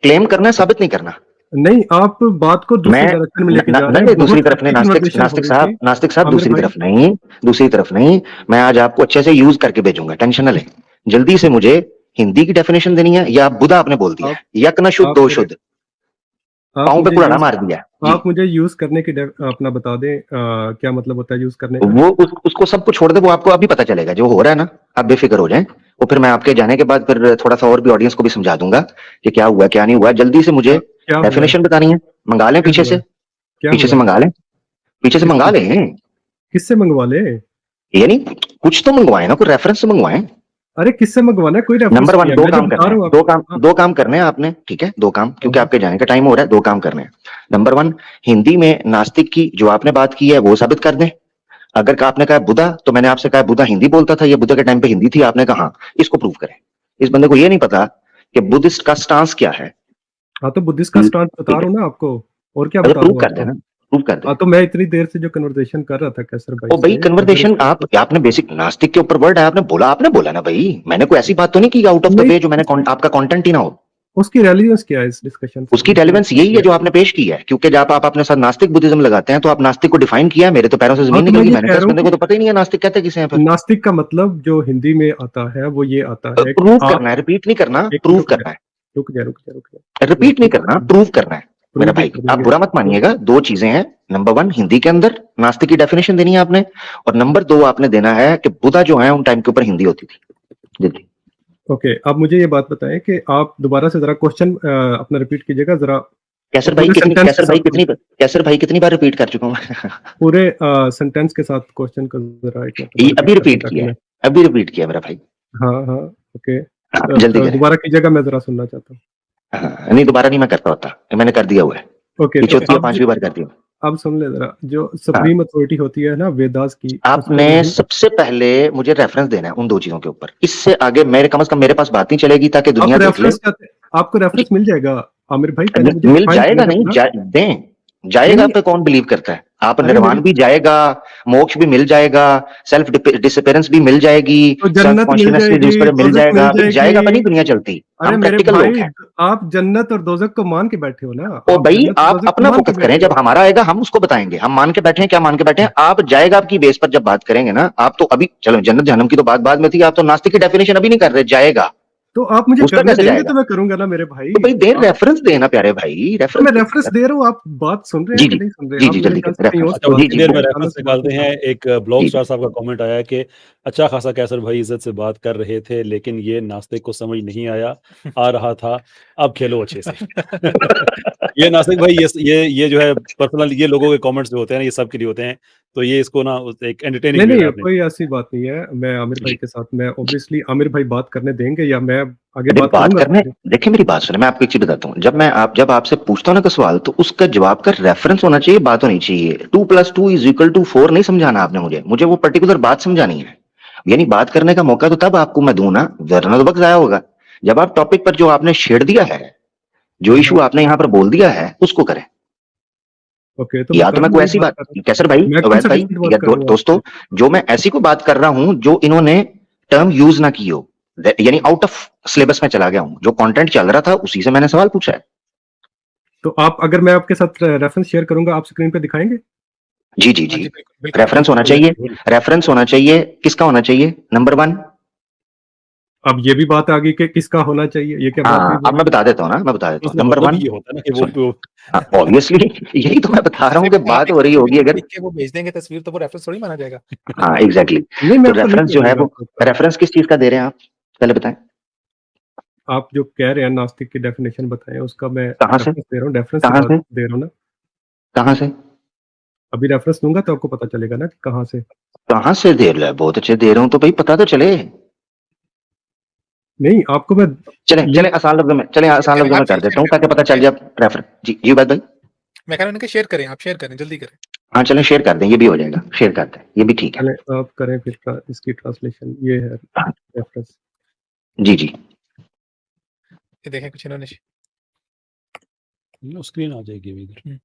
Speaker 4: क्लेम करना है, साबित नहीं करना।
Speaker 2: नहीं, आप बात को
Speaker 4: मैं
Speaker 2: दूसरी डायरेक्शन में लेके जा रहे
Speaker 4: नहीं,
Speaker 2: हैं।
Speaker 4: दूसरी
Speaker 2: बहुत
Speaker 4: तरफ नहीं,
Speaker 2: अच्छी कन्वर्सेशन हो रही थी।
Speaker 4: नास्तिक साहब
Speaker 2: आमिर
Speaker 4: दूसरी
Speaker 2: भाई,
Speaker 4: तरफ नहीं, दूसरी तरफ नहीं। मैं आज आपको अच्छे से यूज करके भेजूंगा, टेंशन न लें। जल्दी से मुझे हिंदी की डेफिनेशन देनी है, या बुद्धा आपने बोल दिया
Speaker 2: आप
Speaker 4: है, यक न शुद्ध
Speaker 2: आप
Speaker 4: दो
Speaker 2: मेरे
Speaker 4: शुद्ध,
Speaker 2: आप
Speaker 4: पाँव पे
Speaker 2: मुझे
Speaker 4: कुल्हाड़ा
Speaker 2: यूज़
Speaker 4: मार दिया जी।
Speaker 2: आप मुझे यूज़ करने की अपना बता दें, क्या मतलब होता है यूज़ करने का?
Speaker 4: उसको सबको छोड़ दे, वो आपको अभी पता चलेगा जो हो रहा है ना। आप बेफिक्र हो जाएं। वो फिर मैं आपके जाने के बाद फिर थोड़ा सा और भी ऑडियंस को भी समझा दूंगा कि क्या हुआ क्या नहीं हुआ। जल्दी से मुझे
Speaker 2: क्या हुआ है?
Speaker 4: डेफिनेशन बतानी है। मंगा लें
Speaker 2: क्या
Speaker 4: पीछे
Speaker 2: हुआ
Speaker 4: से,
Speaker 2: है? क्या
Speaker 4: पीछे
Speaker 2: हुआ
Speaker 4: से
Speaker 2: है?
Speaker 4: मंगा लें, पीछे से मंगा
Speaker 2: किससे
Speaker 4: लें।
Speaker 2: किससे मंगवा ले?
Speaker 4: यानी कुछ तो मंगवाएं ना, कोई रेफरेंस से मंगवाएं।
Speaker 2: अरे किससे मंगवाना है? कोई रेफरेंस
Speaker 4: नंबर
Speaker 2: नहीं
Speaker 4: वन,
Speaker 2: है।
Speaker 4: दो
Speaker 2: मैं जो
Speaker 4: काम
Speaker 2: बता
Speaker 4: करने
Speaker 2: रहा
Speaker 4: हैं,
Speaker 2: हूँ आपको। हाँ,
Speaker 4: दो काम करने हैं आपने, ठीक है? दो काम, क्योंकि
Speaker 2: हाँ,
Speaker 4: आपके जाने का टाइम हो रहा है। दो काम करने हैं। नंबर वन, हिंदी में नास्तिक की जो आपने बात की है वो साबित कर दें। अगर आपने कहा बुद्धा, तो मैंने आपसे कहा बुद्धा हिंदी बोलता था, ये बुद्धा के टाइम पे हिंदी थी, आपने कहा हाँ, इसको प्रूव करें। इस बंदे को ये नहीं पता कि बुद्धिस्ट का स्टांस क्या है।
Speaker 2: हाँ, तो बुद्धिस्ट का स्टांस बता रहा हूँ ना आपको। और क्या
Speaker 4: अरे
Speaker 2: बता
Speaker 4: प्रूव
Speaker 2: दूँ
Speaker 4: कर
Speaker 2: आपको?
Speaker 4: देना, प्रूव कर दे।
Speaker 2: हाँ, तो मैं इतनी देर से जो कन्वर्सेशन कर रहा था कैसर भाई
Speaker 4: ओ भाई,
Speaker 2: से, आप मेरे
Speaker 4: कन्वर्सेशन
Speaker 2: साथ
Speaker 4: आपने बेसिक नास्तिक के ऊपर वर्ड है, आपने बोला ना भाई। मैंने कोई ऐसी बात तो नहीं की आउट ऑफ द
Speaker 2: नहीं,
Speaker 4: वे जो मैंने आपका कंटेंट ही ना हो।
Speaker 2: उसकी रेलिवेंस क्या है इस डिस्कशन से?
Speaker 4: उसकी
Speaker 2: मुझे ये
Speaker 4: रेलेवेंस यही है
Speaker 2: क्लियर
Speaker 4: जो
Speaker 2: करें।
Speaker 4: आपने पेश की है, क्योंकि जब आप अपने साथ नास्तिक बुद्धिज्म लगाते हैं तो आप नास्तिक को डिफाइन किया है। मेरे तो पैरों से
Speaker 2: हाँ,
Speaker 4: जमीन
Speaker 2: तो मैं
Speaker 4: निकल गई।
Speaker 2: ये
Speaker 4: मैंने
Speaker 2: कह
Speaker 4: कहा
Speaker 2: रहा
Speaker 4: इस
Speaker 2: हूँ
Speaker 4: बंदे
Speaker 2: कि
Speaker 4: को तो पता ही नहीं है नास्तिक कहते किसे हैं। फिर
Speaker 2: नास्तिक का मतलब जो हिंदी में आता है वो ये आता है कि
Speaker 4: प्रूव
Speaker 2: आप
Speaker 4: करना है, रिपीट नहीं करना,
Speaker 2: एक
Speaker 4: प्रूव
Speaker 2: रुक
Speaker 4: करना
Speaker 2: जा
Speaker 4: है।
Speaker 2: रुक जा रुक जा रुक जा मैं
Speaker 4: रिपीट नहीं करना, प्रूव करना है। मेरा
Speaker 2: प्रूव भी
Speaker 4: भाई,
Speaker 2: कर
Speaker 4: आप
Speaker 2: देंगे।
Speaker 4: बुरा मत मानिएगा। दो चीजें हैं। नंबर वन, हिंदी के अंदर नास्तिक की डेफिनेशन देनी है आपने, और नंबर दो आपने देना है कि बुद्धा जो है उन टाइम के ऊपर हिंदी होती थी। जल्दी।
Speaker 2: ओके, अब मुझे ये बात बताएं कि आप दोबारा से जरा क्वेश्चन अपना रिपीट कीजिएगा जरा।
Speaker 4: कैसर
Speaker 2: पूरे सेंटेंस के साथ
Speaker 4: कैसर भाई कितनी बार रिपीट कर चुका हूँ?
Speaker 2: पूरे सेंटेंस के साथ क्वेश्चन को जरा एक
Speaker 4: ये
Speaker 2: मरतबा
Speaker 4: अभी
Speaker 2: रिपीट
Speaker 4: रिपीट
Speaker 2: करना,
Speaker 4: किया, अभी रिपीट किया मेरा भाई।
Speaker 2: हाँ हाँ ओके,
Speaker 4: हाँ, जल्दी करें।
Speaker 2: दोबारा कीजिएगा, मैं जरा सुनना चाहता हूँ।
Speaker 4: हाँ, नहीं दोबारा नहीं मैं करता होता, मैंने कर दिया हुआ है,
Speaker 2: ओके,
Speaker 4: ये
Speaker 2: तो
Speaker 4: चौथी या
Speaker 2: अब
Speaker 4: पांचवी बार कर दिया।
Speaker 2: अब सुन ले जरा, जो सुप्रीम अथॉरिटी होती है ना वेदास की, उस पे
Speaker 4: आपने
Speaker 2: नहीं,
Speaker 4: सबसे पहले मुझे रेफरेंस देना है उन दो चीजों के ऊपर, इससे आगे मेरे कम से कम मेरे पास बात नहीं चलेगी, ताकि दुनिया
Speaker 2: आप
Speaker 4: देख ले।
Speaker 2: रेफरेंस चाहते, आपको रेफरेंस मिल जाएगा आमिर भाई, पहले मुझे
Speaker 4: मिल
Speaker 2: define
Speaker 4: जाएगा,
Speaker 2: करने
Speaker 4: नहीं
Speaker 2: देना।
Speaker 4: दें जाएगा
Speaker 2: नहीं,
Speaker 4: पे कौन बिलीव करता है? आप
Speaker 2: अरे
Speaker 4: निर्वाण
Speaker 2: मेरी
Speaker 4: भी जाएगा, मोक्ष भी मिल जाएगा, सेल्फ डिसअपियरेंस भी मिल जाएगी,
Speaker 2: तो
Speaker 4: सेल्फ
Speaker 2: जन्नत मिल
Speaker 4: कॉन्शियसनेस
Speaker 2: जाएगी,
Speaker 4: पर मिल
Speaker 2: दोजक
Speaker 4: जाएगा,
Speaker 2: मिल
Speaker 4: अभी जाएगा पर नहीं
Speaker 2: जाएगी।
Speaker 4: दुनिया चलती।
Speaker 2: अरे
Speaker 4: हम
Speaker 2: मेरे
Speaker 4: प्रैक्टिकल लोग
Speaker 2: भाई,
Speaker 4: हैं।
Speaker 2: आप जन्नत और दोजक को मान के बैठे हो ना,
Speaker 4: ओ
Speaker 2: आप
Speaker 4: भाई
Speaker 2: जन्नत और
Speaker 4: आप
Speaker 2: दोजक को
Speaker 4: अपना
Speaker 2: मान के
Speaker 4: फोकस करें,
Speaker 2: बैठे
Speaker 4: जब
Speaker 2: हो।
Speaker 4: हमारा आएगा हम उसको बताएंगे, हम मान के बैठे हैं क्या मान के बैठे हैं। आप जाएगा आपकी बेस पर जब बात करेंगे ना, आप तो अभी चलो जन्नत जहन्नम की तो बात बाद में थी, आप तो नास्तिक की डेफिनेशन अभी नहीं कर रहे, जाएगा
Speaker 2: तो आप मुझे
Speaker 4: उसका
Speaker 2: करने
Speaker 4: कैसे
Speaker 2: देंगे
Speaker 4: जाएगा?
Speaker 2: तो मैं करूंगा ना मेरे भाई।
Speaker 4: तो भाई देर
Speaker 2: आप,
Speaker 4: रेफरेंस देना प्यारे भाई,
Speaker 2: तो मैं
Speaker 4: रेफरेंस।
Speaker 2: रेफरेंस दे रहा हूँ, आप बात सुन रहे
Speaker 4: जी
Speaker 2: हैं कि
Speaker 4: जी
Speaker 2: नहीं सुन रहे?
Speaker 4: जी
Speaker 2: आप
Speaker 4: जी,
Speaker 2: मेरे
Speaker 4: जल्दी
Speaker 2: ख्याल
Speaker 4: कर
Speaker 2: से कहीं और
Speaker 4: रेफरेंस।
Speaker 2: से
Speaker 1: अच्छा,
Speaker 2: बात
Speaker 4: जी
Speaker 1: उतनी
Speaker 4: जी
Speaker 1: देर
Speaker 2: कर
Speaker 1: में
Speaker 2: रहे हैं,
Speaker 1: रेफरेंस
Speaker 2: से बात
Speaker 1: निकालते
Speaker 2: नहीं
Speaker 1: हैं।
Speaker 2: कर रहे।
Speaker 1: एक ब्लॉग
Speaker 4: जी
Speaker 1: स्टार
Speaker 4: जी
Speaker 1: साहब का कमेंट आया कि अच्छा खासा कैसर भाई इज्जत से बात कर रहे थे, लेकिन ये नास्तिक को समझ नहीं आया आ रहा था, अब खेलो अच्छे से। ये नास्तिक भाई, ये जो है पर्सनल, ये लोगों के कमेंट्स जो होते हैं ना, ये सब के लिए होते हैं, तो ये इसको ना एक एंटरटेनिंग
Speaker 2: नहीं
Speaker 1: वे में
Speaker 2: नहीं,
Speaker 1: आपने।
Speaker 2: कोई ऐसी बात नहीं है। मैं आमिर भाई
Speaker 4: जी।
Speaker 2: के साथ, मैं ऑब्वियसली आमिर भाई बात करने देंगे या मैं आगे
Speaker 4: अरे
Speaker 2: बात
Speaker 4: बात
Speaker 2: करूंगा
Speaker 4: करने,
Speaker 2: तो?
Speaker 4: देखिए मेरी बात सुने, मैं आपको एक चीज बताता हूँ, जब आपसे पूछता हूँ ना कोई सवाल, तो उसका जवाब का रेफरेंस होना चाहिए, बात होनी चाहिए। 2+2=4 नहीं समझाना आपने मुझे वो पर्टिकुलर बात समझानी है। यानी बात करने का मौका तो तब आपको मैं दूं ना, वरना तो वक्त जाया होगा। जब आप टॉपिक पर जो आपने छेड़ दिया है, जो इशू आपने यहाँ पर बोल दिया है, उसको करें।
Speaker 2: ओके, तो मैं
Speaker 4: या तो मैं
Speaker 2: करूँ,
Speaker 4: कोई
Speaker 2: वही
Speaker 4: ऐसी
Speaker 2: बात
Speaker 4: बात,
Speaker 2: कर रहा
Speaker 4: कैसर भाई,
Speaker 2: हूँ। मैं कौन
Speaker 4: अवैध
Speaker 2: सा
Speaker 4: भाई
Speaker 2: डिफरेंट बात
Speaker 4: या
Speaker 2: कर रहा हूँ
Speaker 4: दोस्तों,
Speaker 2: आपसे?
Speaker 4: जो मैं ऐसी को बात कर रहा हूं जो इन्होंने टर्म यूज ना की हो, यानी आउट ऑफ सिलेबस में चला गया हूं, जो कंटेंट चल रहा था उसी से मैंने सवाल पूछा है।
Speaker 2: तो आप, अगर मैं आपके साथ रेफरेंस शेयर करूंगा, आप स्क्रीन पे दिखाएंगे?
Speaker 4: जी जी
Speaker 3: हाँ
Speaker 4: जी,
Speaker 3: जी, बिल्कुल बिल्कुल
Speaker 4: रेफरेंस होना चाहिए, रेफरेंस होना चाहिए। किसका होना चाहिए? नंबर 1।
Speaker 2: अब ये भी बात आ गई कि किसका होना चाहिए, ये क्या बात हुई
Speaker 4: हाँ, अब
Speaker 2: भाई?
Speaker 4: मैं बता देता हूँ ना, मैं बता देता हूँ।
Speaker 1: उसका
Speaker 4: नंबर
Speaker 1: मतलब
Speaker 4: 1
Speaker 1: ये होता है ना कि
Speaker 4: सुन,
Speaker 1: वो
Speaker 4: ऑब्वियसली यही तो मैं बता रहा हूँ कि
Speaker 3: सिर्फ
Speaker 4: बात
Speaker 3: आप
Speaker 4: हो रही
Speaker 3: एक
Speaker 4: होगी
Speaker 3: वीडियो
Speaker 4: अगर।
Speaker 3: देख के वो भेज देंगे तस्वीर, तो वो रेफरेंस थोड़ी माना जाएगा।
Speaker 4: हाँ एग्जैक्टली,
Speaker 2: नहीं, मैं
Speaker 4: तो
Speaker 2: आपको
Speaker 4: रेफरेंस
Speaker 2: लिंक
Speaker 4: जो है
Speaker 2: भेजूंगा
Speaker 4: वो,
Speaker 2: आपको।
Speaker 4: रेफरेंस किस चीज का दे रहे हैं आप, पहले बताएं।
Speaker 2: आप जो कह रहे हैं नास्तिक की डेफिनेशन बताएं, उसका मैं
Speaker 4: कहाँ से,
Speaker 2: रेफरेंस दे रहा हूँ, रेफरेंस की
Speaker 4: कहाँ
Speaker 2: बात
Speaker 4: से,
Speaker 2: दे रहा हूँ ना।
Speaker 4: कहाँ से,
Speaker 2: अभी रेफरेंस दूंगा तो आपको पता चलेगा ना कि कहाँ से।
Speaker 4: कहाँ से दे रहा है? बहुत अच्छे दे रहा हूँ तो भाई पता तो चले।
Speaker 2: नहीं, आपको मैं
Speaker 4: चले चले
Speaker 2: लिंक,
Speaker 4: आसान लफ्जों में, चले आसान लफ्जों में कर देता हूँ ताकि पता चल जाए रेफर। जी जी बात भाई।
Speaker 3: मैं कह रहा हूँ कि शेयर करें, आप शेयर करें, जल्दी करें।
Speaker 4: हाँ चलें शेयर कर दें, ये भी हो जाएगा, शेयर कर दें, ये भी ठीक है।
Speaker 2: पहले आप करें फिर इसकी ट्रांसलेशन, ये है
Speaker 4: हाँ,
Speaker 2: रेफरेंस।
Speaker 4: जी जी
Speaker 3: ये देखें कुछ इन्होंने
Speaker 1: स्क्रीन आ जाएगी अभी इधर।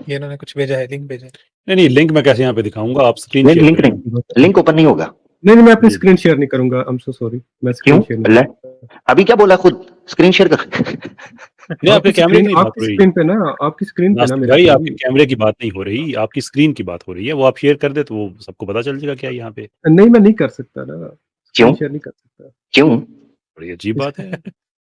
Speaker 3: ये इन्होंने कुछ भेजा है, लिंक भेजा है।
Speaker 1: नहीं लिंक मैं कैसे यहाँ पे दिखाऊंगा, आप स्क्रीन
Speaker 4: नहीं,
Speaker 1: शेयर
Speaker 4: लिंक
Speaker 1: करें।
Speaker 4: नहीं, लिंक ओपन नहीं होगा।
Speaker 2: नहीं मैं अपनी
Speaker 1: जी।
Speaker 2: स्क्रीन शेयर नहीं करूंगा, आई एम सो सॉरी, मैं
Speaker 4: क्यों?
Speaker 2: स्क्रीन शेयर नहीं
Speaker 4: ले,
Speaker 2: करूंगा।
Speaker 4: अभी क्या बोला खुद, स्क्रीन शेयर कर।
Speaker 1: नहीं आपके कैमरे की नहीं बात हो रही,
Speaker 2: स्क्रीन पे ना, आपकी स्क्रीन पे ना
Speaker 1: नास्तिक
Speaker 2: मेरे
Speaker 1: भाई,
Speaker 2: भाई।
Speaker 1: आपके कैमरे की बात नहीं हो रही, आपकी स्क्रीन की बात हो रही है। वो आप शेयर कर दे तो वो सबको पता चल जाएगा क्या है यहाँ पे।
Speaker 2: नहीं, मैं नहीं कर सकता ना,
Speaker 4: क्यों?
Speaker 2: स्क्रीन शेयर नहीं कर सकता।
Speaker 4: क्यों?
Speaker 1: बड़ी अजीब बात है।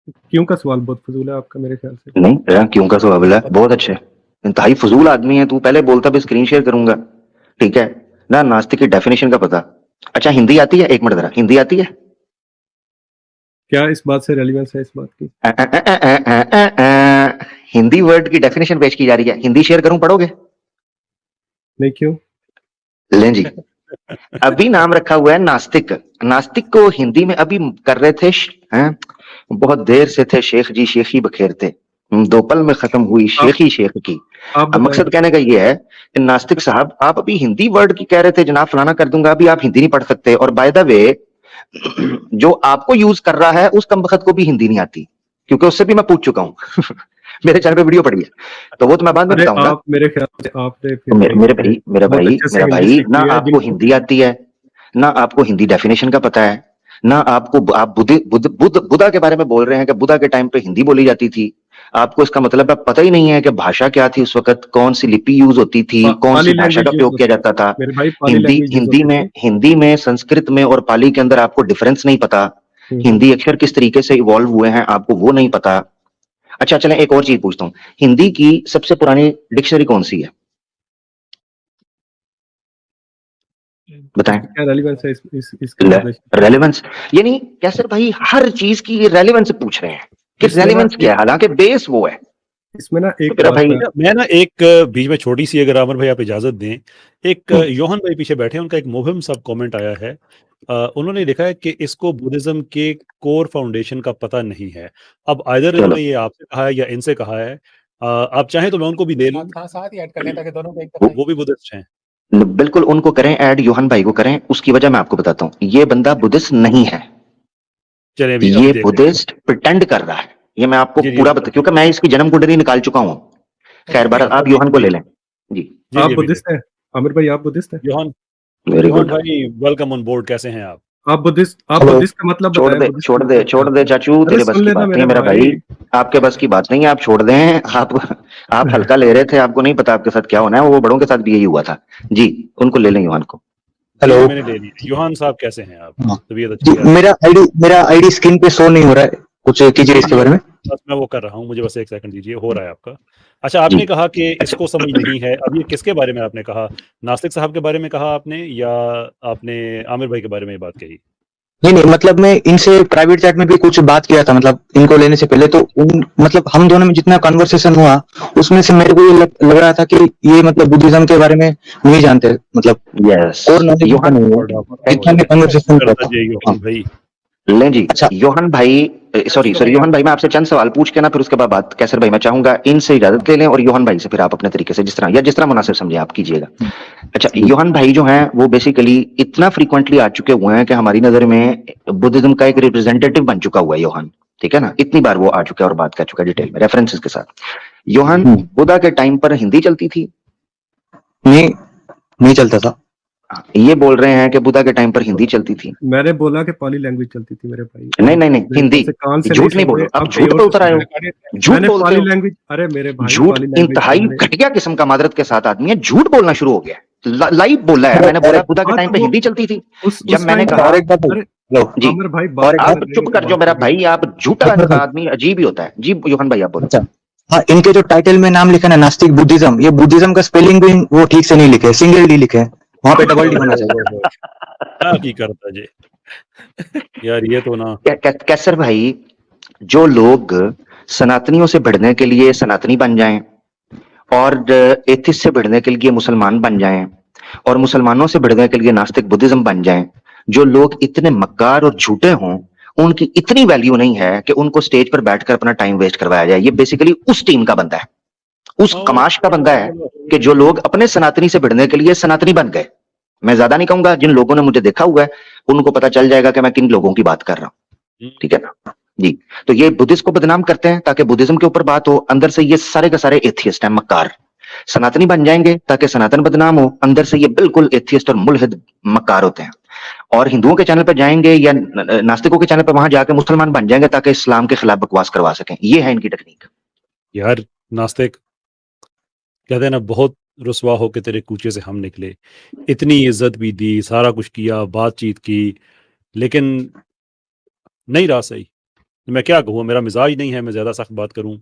Speaker 2: क्यों का सवाल बहुत फजूल है आपका मेरे ख्याल से।
Speaker 4: नहीं क्यों का सवाल है, बहुत अच्छे, इंतहाई फजूल आदमी है तू, पहले बोलता भी स्क्रीन शेयर करूंगा, ठीक है ना, नास्तिक की डेफिनेशन का पता। अच्छा हिंदी आती है? एक मिनट जरा, हिंदी आती है?
Speaker 2: क्या इस बात से रेलिवेंस है इस बात की?
Speaker 4: हिंदी वर्ड की डेफिनेशन पेश की जा रही है, हिंदी शेयर करूं, पढ़ोगे?
Speaker 2: नहीं, क्यों?
Speaker 4: लें जी, अभी नाम रखा हुआ है नास्तिक, नास्तिक को हिंदी में अभी कर रहे थे हैं, बहुत देर से थे शेख जी शेखी बखेरते, 2 पल में खत्म हुई शेखी शेख की।
Speaker 2: आप
Speaker 4: अब मकसद कहने का ये है कि नास्तिक साहब आप अभी हिंदी वर्ड की कह रहे थे, जनाब फलाना कर दूंगा, अभी आप हिंदी नहीं पढ़ सकते, और बाय द वे जो आपको यूज कर रहा है उस कमबख्त को भी हिंदी नहीं आती, क्योंकि उससे भी मैं पूछ चुका हूं। मेरे चैनल पे वीडियो पड़ी है, तो वो तो मैं बाद में
Speaker 2: अरे
Speaker 4: बताऊंगा।
Speaker 2: आप, मेरे ख्याल से आपने
Speaker 4: तो मेरा
Speaker 2: बहुत अच्छे से हिंदी
Speaker 4: भाई,
Speaker 2: सीखी
Speaker 4: ना
Speaker 2: है,
Speaker 4: आपको
Speaker 2: जिनको
Speaker 4: हिंदी आती है, ना आपको हिंदी डेफिनेशन का पता है, ना आपको, आप बुद्धा के बारे में बोल रहे हैं कि बुद्धा के टाइम पे हिंदी बोली जाती थी, आपको इसका मतलब है पता ही नहीं है कि भाषा क्या थी उस वक्त, कौन सी लिपि यूज होती थी, कौन सी
Speaker 2: पाली
Speaker 4: भाषा का
Speaker 2: लैंग्वेज यूज
Speaker 4: प्रयोग किया
Speaker 2: होती
Speaker 4: जाता था।
Speaker 2: मेरे भाई, पाली लैंग्वेज यूज होती थी।
Speaker 4: हिंदी में संस्कृत में और पाली के अंदर आपको डिफरेंस नहीं पता, हिंदी अक्षर किस तरीके से इवॉल्व हुए हैं आपको वो नहीं पता। अच्छा चलें एक और चीज पूछता हूं, हिंदी की सबसे पुरानी डिक्शनरी कौन सी है? बताएं
Speaker 2: क्या रेलेवेंस है इसका?
Speaker 4: रेलेवेंस यानी कैसर भाई हर चीज की रेलेवेंस पूछ रहे हैं कि
Speaker 2: इसमें ना
Speaker 4: रेलेवेंस क्या है, हालांकि बेस वो है।
Speaker 2: इसमें ना एक
Speaker 4: मेरा
Speaker 2: बात
Speaker 4: भाई
Speaker 1: मैं ना एक बीच में छोटी सी, अगर आमिर भाई आप इजाजत दें, एक योहन भाई पीछे बैठे हैं, उनका एक मुहिम सब कमेंट आया है। उन्होंने लिखा है कि इसको बुद्धिज्म के कोर फाउंडेशन का पता नहीं है। अब आइदर
Speaker 4: चलो।
Speaker 1: इन्होंने ये आपसे कहा है या इनसे कहा है। आप चाहें तो मैं उनको भी ले लूं,
Speaker 3: साथ ही ऐड कर लें ताकि दोनों को एक
Speaker 1: वो भी बुद्धिस्ट हैं।
Speaker 4: बिल्कुल उनको करें ऐड, योहन भाई को करें। उसकी वजह मैं आपको बताता हूँ, ये बंदा बुद्धिस्ट नहीं है,
Speaker 1: चलिए अभी
Speaker 4: ये
Speaker 1: देख लेते हैं।
Speaker 4: बुद्धिस्ट प्रिटेंड कर रहा है। ये मैं आपको
Speaker 1: जी, जी,
Speaker 4: पूरा
Speaker 1: अभी
Speaker 4: बता, क्योंकि मैं इसकी जन्म कुंडली निकाल चुका हूँ। खैर बहरहाल आप योहन को ले लें जी।
Speaker 1: जी,
Speaker 2: आप
Speaker 1: जी, अभी
Speaker 2: बुद्धिस्ट हैं आमिर भाई? आप बुद्धिस्ट हैं?
Speaker 1: Yohan
Speaker 4: very
Speaker 1: Yohan
Speaker 4: good.
Speaker 1: भाई वेलकम ऑन बोर्ड, कैसे हैं आप?
Speaker 2: आप बुद्धिस्ट का मतलब
Speaker 4: छोड़
Speaker 2: बताएं।
Speaker 4: दे
Speaker 2: बुद्धिस्ट
Speaker 4: छोड़
Speaker 2: का
Speaker 4: दे
Speaker 2: मतलब
Speaker 4: छोड़
Speaker 2: क्या
Speaker 4: दे
Speaker 2: होता है?
Speaker 4: चाचू,
Speaker 2: अरे
Speaker 4: तेरे बस
Speaker 2: सुन
Speaker 4: की
Speaker 2: लेना
Speaker 4: बात नहीं
Speaker 2: मेरे
Speaker 4: मेरा भाई, आपके बस की बात नहीं है। आप छोड़ दें, आप हल्का ले रहे थे, आपको नहीं पता आपके साथ क्या होना है। वो बड़ों के साथ भी यही हुआ था जी। उनको ले लें योहन को।
Speaker 1: जी,
Speaker 5: हेलो।
Speaker 1: जी, मैंने ले लिया। योहन साहब कैसे हैं आप?
Speaker 5: हाँ।
Speaker 1: तबीयत
Speaker 5: जी
Speaker 1: अच्छी है?
Speaker 5: मेरा आईडी स्क्रीन पे शो नहीं हो रहा है, कुछ कीजिए इसके बारे में।
Speaker 1: बस मैं वो कर रहा हूँ, मुझे बस 1 सेकंड दीजिए, हो रहा है आपका। अच्छा, आपने
Speaker 4: जी।
Speaker 1: कहा कि इसको समझ नहीं है। अब ये किसके बारे में आपने कहा? नास्तिक साहब के बारे में कहा आपने, या आपने आमिर भाई के बारे में ये बात कही?
Speaker 5: नहीं, मतलब मैं इनसे प्राइवेट चैट में भी कुछ बात किया था, मतलब इनको लेने से पहले। तो मतलब हम दोनों में जितना कन्वर्सेशन हुआ, उसमें से मेरे को ये लग रहा था कि ये मतलब बुद्धिज्म के बारे में नहीं जानते, मतलब
Speaker 4: यस
Speaker 5: और नॉलेज
Speaker 4: योहन
Speaker 5: जितना भी कन्वर्सेशन किया
Speaker 1: करता
Speaker 5: था।
Speaker 1: जी योहन भाई।
Speaker 4: लें जी।
Speaker 5: अच्छा।
Speaker 4: योहन भाई सॉरी योहन भाई, मैं आपसे चंद सवाल पूछ के ना फिर उसके बाद बात कैसर भाई मैं चाहूंगा इनसे इजाजत ले लें, और योहन भाई से फिर आप अपने तरीके से जिस तरह मुनासिब समझे आप कीजिएगा। अच्छा, योहन भाई जो हैं वो बेसिकली इतना फ्रीक्वेंटली आ चुके हुए हैं कि हमारी नजर में बुद्धिज्म का एक रिप्रेजेंटेटिव बन चुका हुआ है योहन, ठीक है ना। इतनी बार वो आ चुका है और बात कर चुका है डिटेल में रेफरेंसेस के साथ। योहन, बुद्धा के टाइम पर हिंदी चलती थी?
Speaker 5: नहीं चलता था।
Speaker 4: ये बोल रहे हैं कि बुद्धा के टाइम पर हिंदी चलती थी।
Speaker 2: मैंने बोला कि पाली लैंग्वेज चलती थी मेरे भाई।
Speaker 4: नहीं हिंदी,
Speaker 2: कान से
Speaker 4: झूठ नहीं
Speaker 2: सुन
Speaker 4: बोलो,
Speaker 2: रहे,
Speaker 4: अब
Speaker 2: आप
Speaker 4: झूठ
Speaker 2: कहीं
Speaker 4: पे
Speaker 2: और
Speaker 4: उतर आए हो, झूठ
Speaker 2: मैंने
Speaker 4: बोलते
Speaker 2: पाली
Speaker 4: हो।
Speaker 2: लैंग्वेज, अरे मेरे भाई
Speaker 4: झूठ
Speaker 2: पाली लैंग्वेज
Speaker 4: इंतहाई घटिया किस्म का मादरत के साथ आदमी है, झूठ बोलना शुरू हो गया। लाइव बोला है, मैंने बोला बुद्धा के टाइम पे हिंदी चलती थी। जब मैंने कहा जी,
Speaker 2: आमिर भाई
Speaker 4: आप चुप कर जाओ मेरा भाई, आप झूठा आदमी अजीब ही होता है जी। योहन भाई आप बोलो।
Speaker 5: अच्छा, हाँ, इनके जो टाइटल में नाम लिखा है ना, नास्तिक बुद्धिज्म, ये बुद्धिज्म का स्पेलिंग भी वो ठीक से नहीं लिखे, सिंगल डी लिखे, वहां पे डबल डी होना चाहिए।
Speaker 1: क्या की करता जी यार, ये तो ना
Speaker 4: कैसर भाई, जो लोग सनातनियों से भिड़ने के लिए सनातनी बन जाएं और एथिस्ट से भिड़ने के लिए मुसलमान बन जाएं और मुसलमानों से भिड़ने के लिए नास्तिक बुद्धिज्म बन जाएं, जो लोग इतने मक्कार और झूठे हों, उनकी इतनी वैल्यू नहीं है कि उनको स्टेज पर बैठकर अपना टाइम वेस्ट करवाया जाए। ये बेसिकली उस टीम का बंदा है, उस कमाश का बंदा है कि जो लोग अपने सनातनी से भिड़ने के लिए सनातनी बन गए। मैं ज्यादा नहीं कहूंगा, जिन लोगों ने मुझे देखा हुआ है उनको पता चल जाएगा कि मैं किन लोगों की बात कर रहा हूं, ठीक है ना जी। तो ये बुद्धिस्ट को बदनाम करते हैं ताकि बुद्धिज्म के ऊपर बात हो, अंदर से ये सारे के सारे एथियस्ट हैं, मक्कार। सनातनी बन जाएंगे ताकि सनातन बदनाम हो, अंदर से ये बिल्कुल एथियस्ट और मुल्हिद मक्कार होते हैं। और हिंदुओं के चैनल पर जाएंगे या नास्तिकों के चैनल पर वहां जाके मुसलमान बन जाएंगे ताकि इस्लाम के खिलाफ बकवास करवा सकें। ये है इनकी टेक्निक।
Speaker 1: यार, नास्तिक कहते हैं ना, बहुत रुसवा हो के तेरे कूचे से हम निकले। इतनी इज्जत भी दी, सारा कुछ किया, बातचीत की, लेकिन नहीं रहा सही। मैं क्या कहूँ, मेरा मिजाज नहीं है मैं ज्यादा सख्त बात करूं,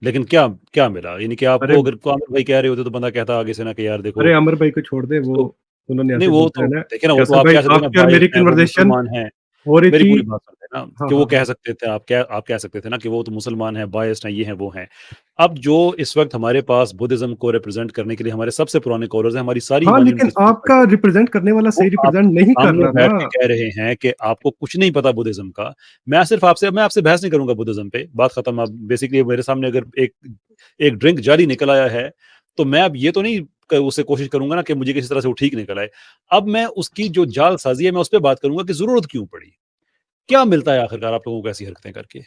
Speaker 1: लेकिन क्या क्या मेरा, यानी कि आपको अगर आमिर भाई कह रहे होते तो बंदा कहता आगे से ना कि यार देखो।
Speaker 2: अरे आमिर भाई को छोड़ दे, वो उन्होंने
Speaker 1: नहीं, वो तो देखिए ना, वो तो आप कह सकते हैं ना,
Speaker 2: मेरी कन्वर्सेशन
Speaker 1: है,
Speaker 2: हो रही
Speaker 1: मेरी
Speaker 2: थी।
Speaker 1: पूरी बात सुनते हैं ना, कि वो कह सकते थे, आप कह सकते थे ना कि वो तो मुसलमान है, बायस्ड है, ये हैं वो हैं। अब जो इस वक्त हमारे पास बुद्धिज्म को रिप्रेजेंट करने के लिए हमारे सबसे पुराने कॉलर्स हैं, हमारी सारी
Speaker 2: लेकिन आपका रिप्रेजेंट करने वाला सही रिप्रेजेंट नहीं कर रहा ना।
Speaker 1: कह रहे हैं कि आपको कुछ नहीं पता बुद्धिज्म का। मैं आपसे बहस नहीं करूंगा बुद्धिज्म पे, बात खत्म। अब बेसिकली मेरे सामने अगर एक ड्रिंक जारी निकल आया है, तो मैं अब ये तो नहीं उससे कोशिश करूंगा ना कि मुझे किसी तरह से वो ठीक निकल आए। अब मैं उसकी जो जाल साजी है, मैं उस पर बात करूंगा कि जरूरत क्यों पड़ी, क्या मिलता है आखिरकार आप लोगों को ऐसी हरकतें करके।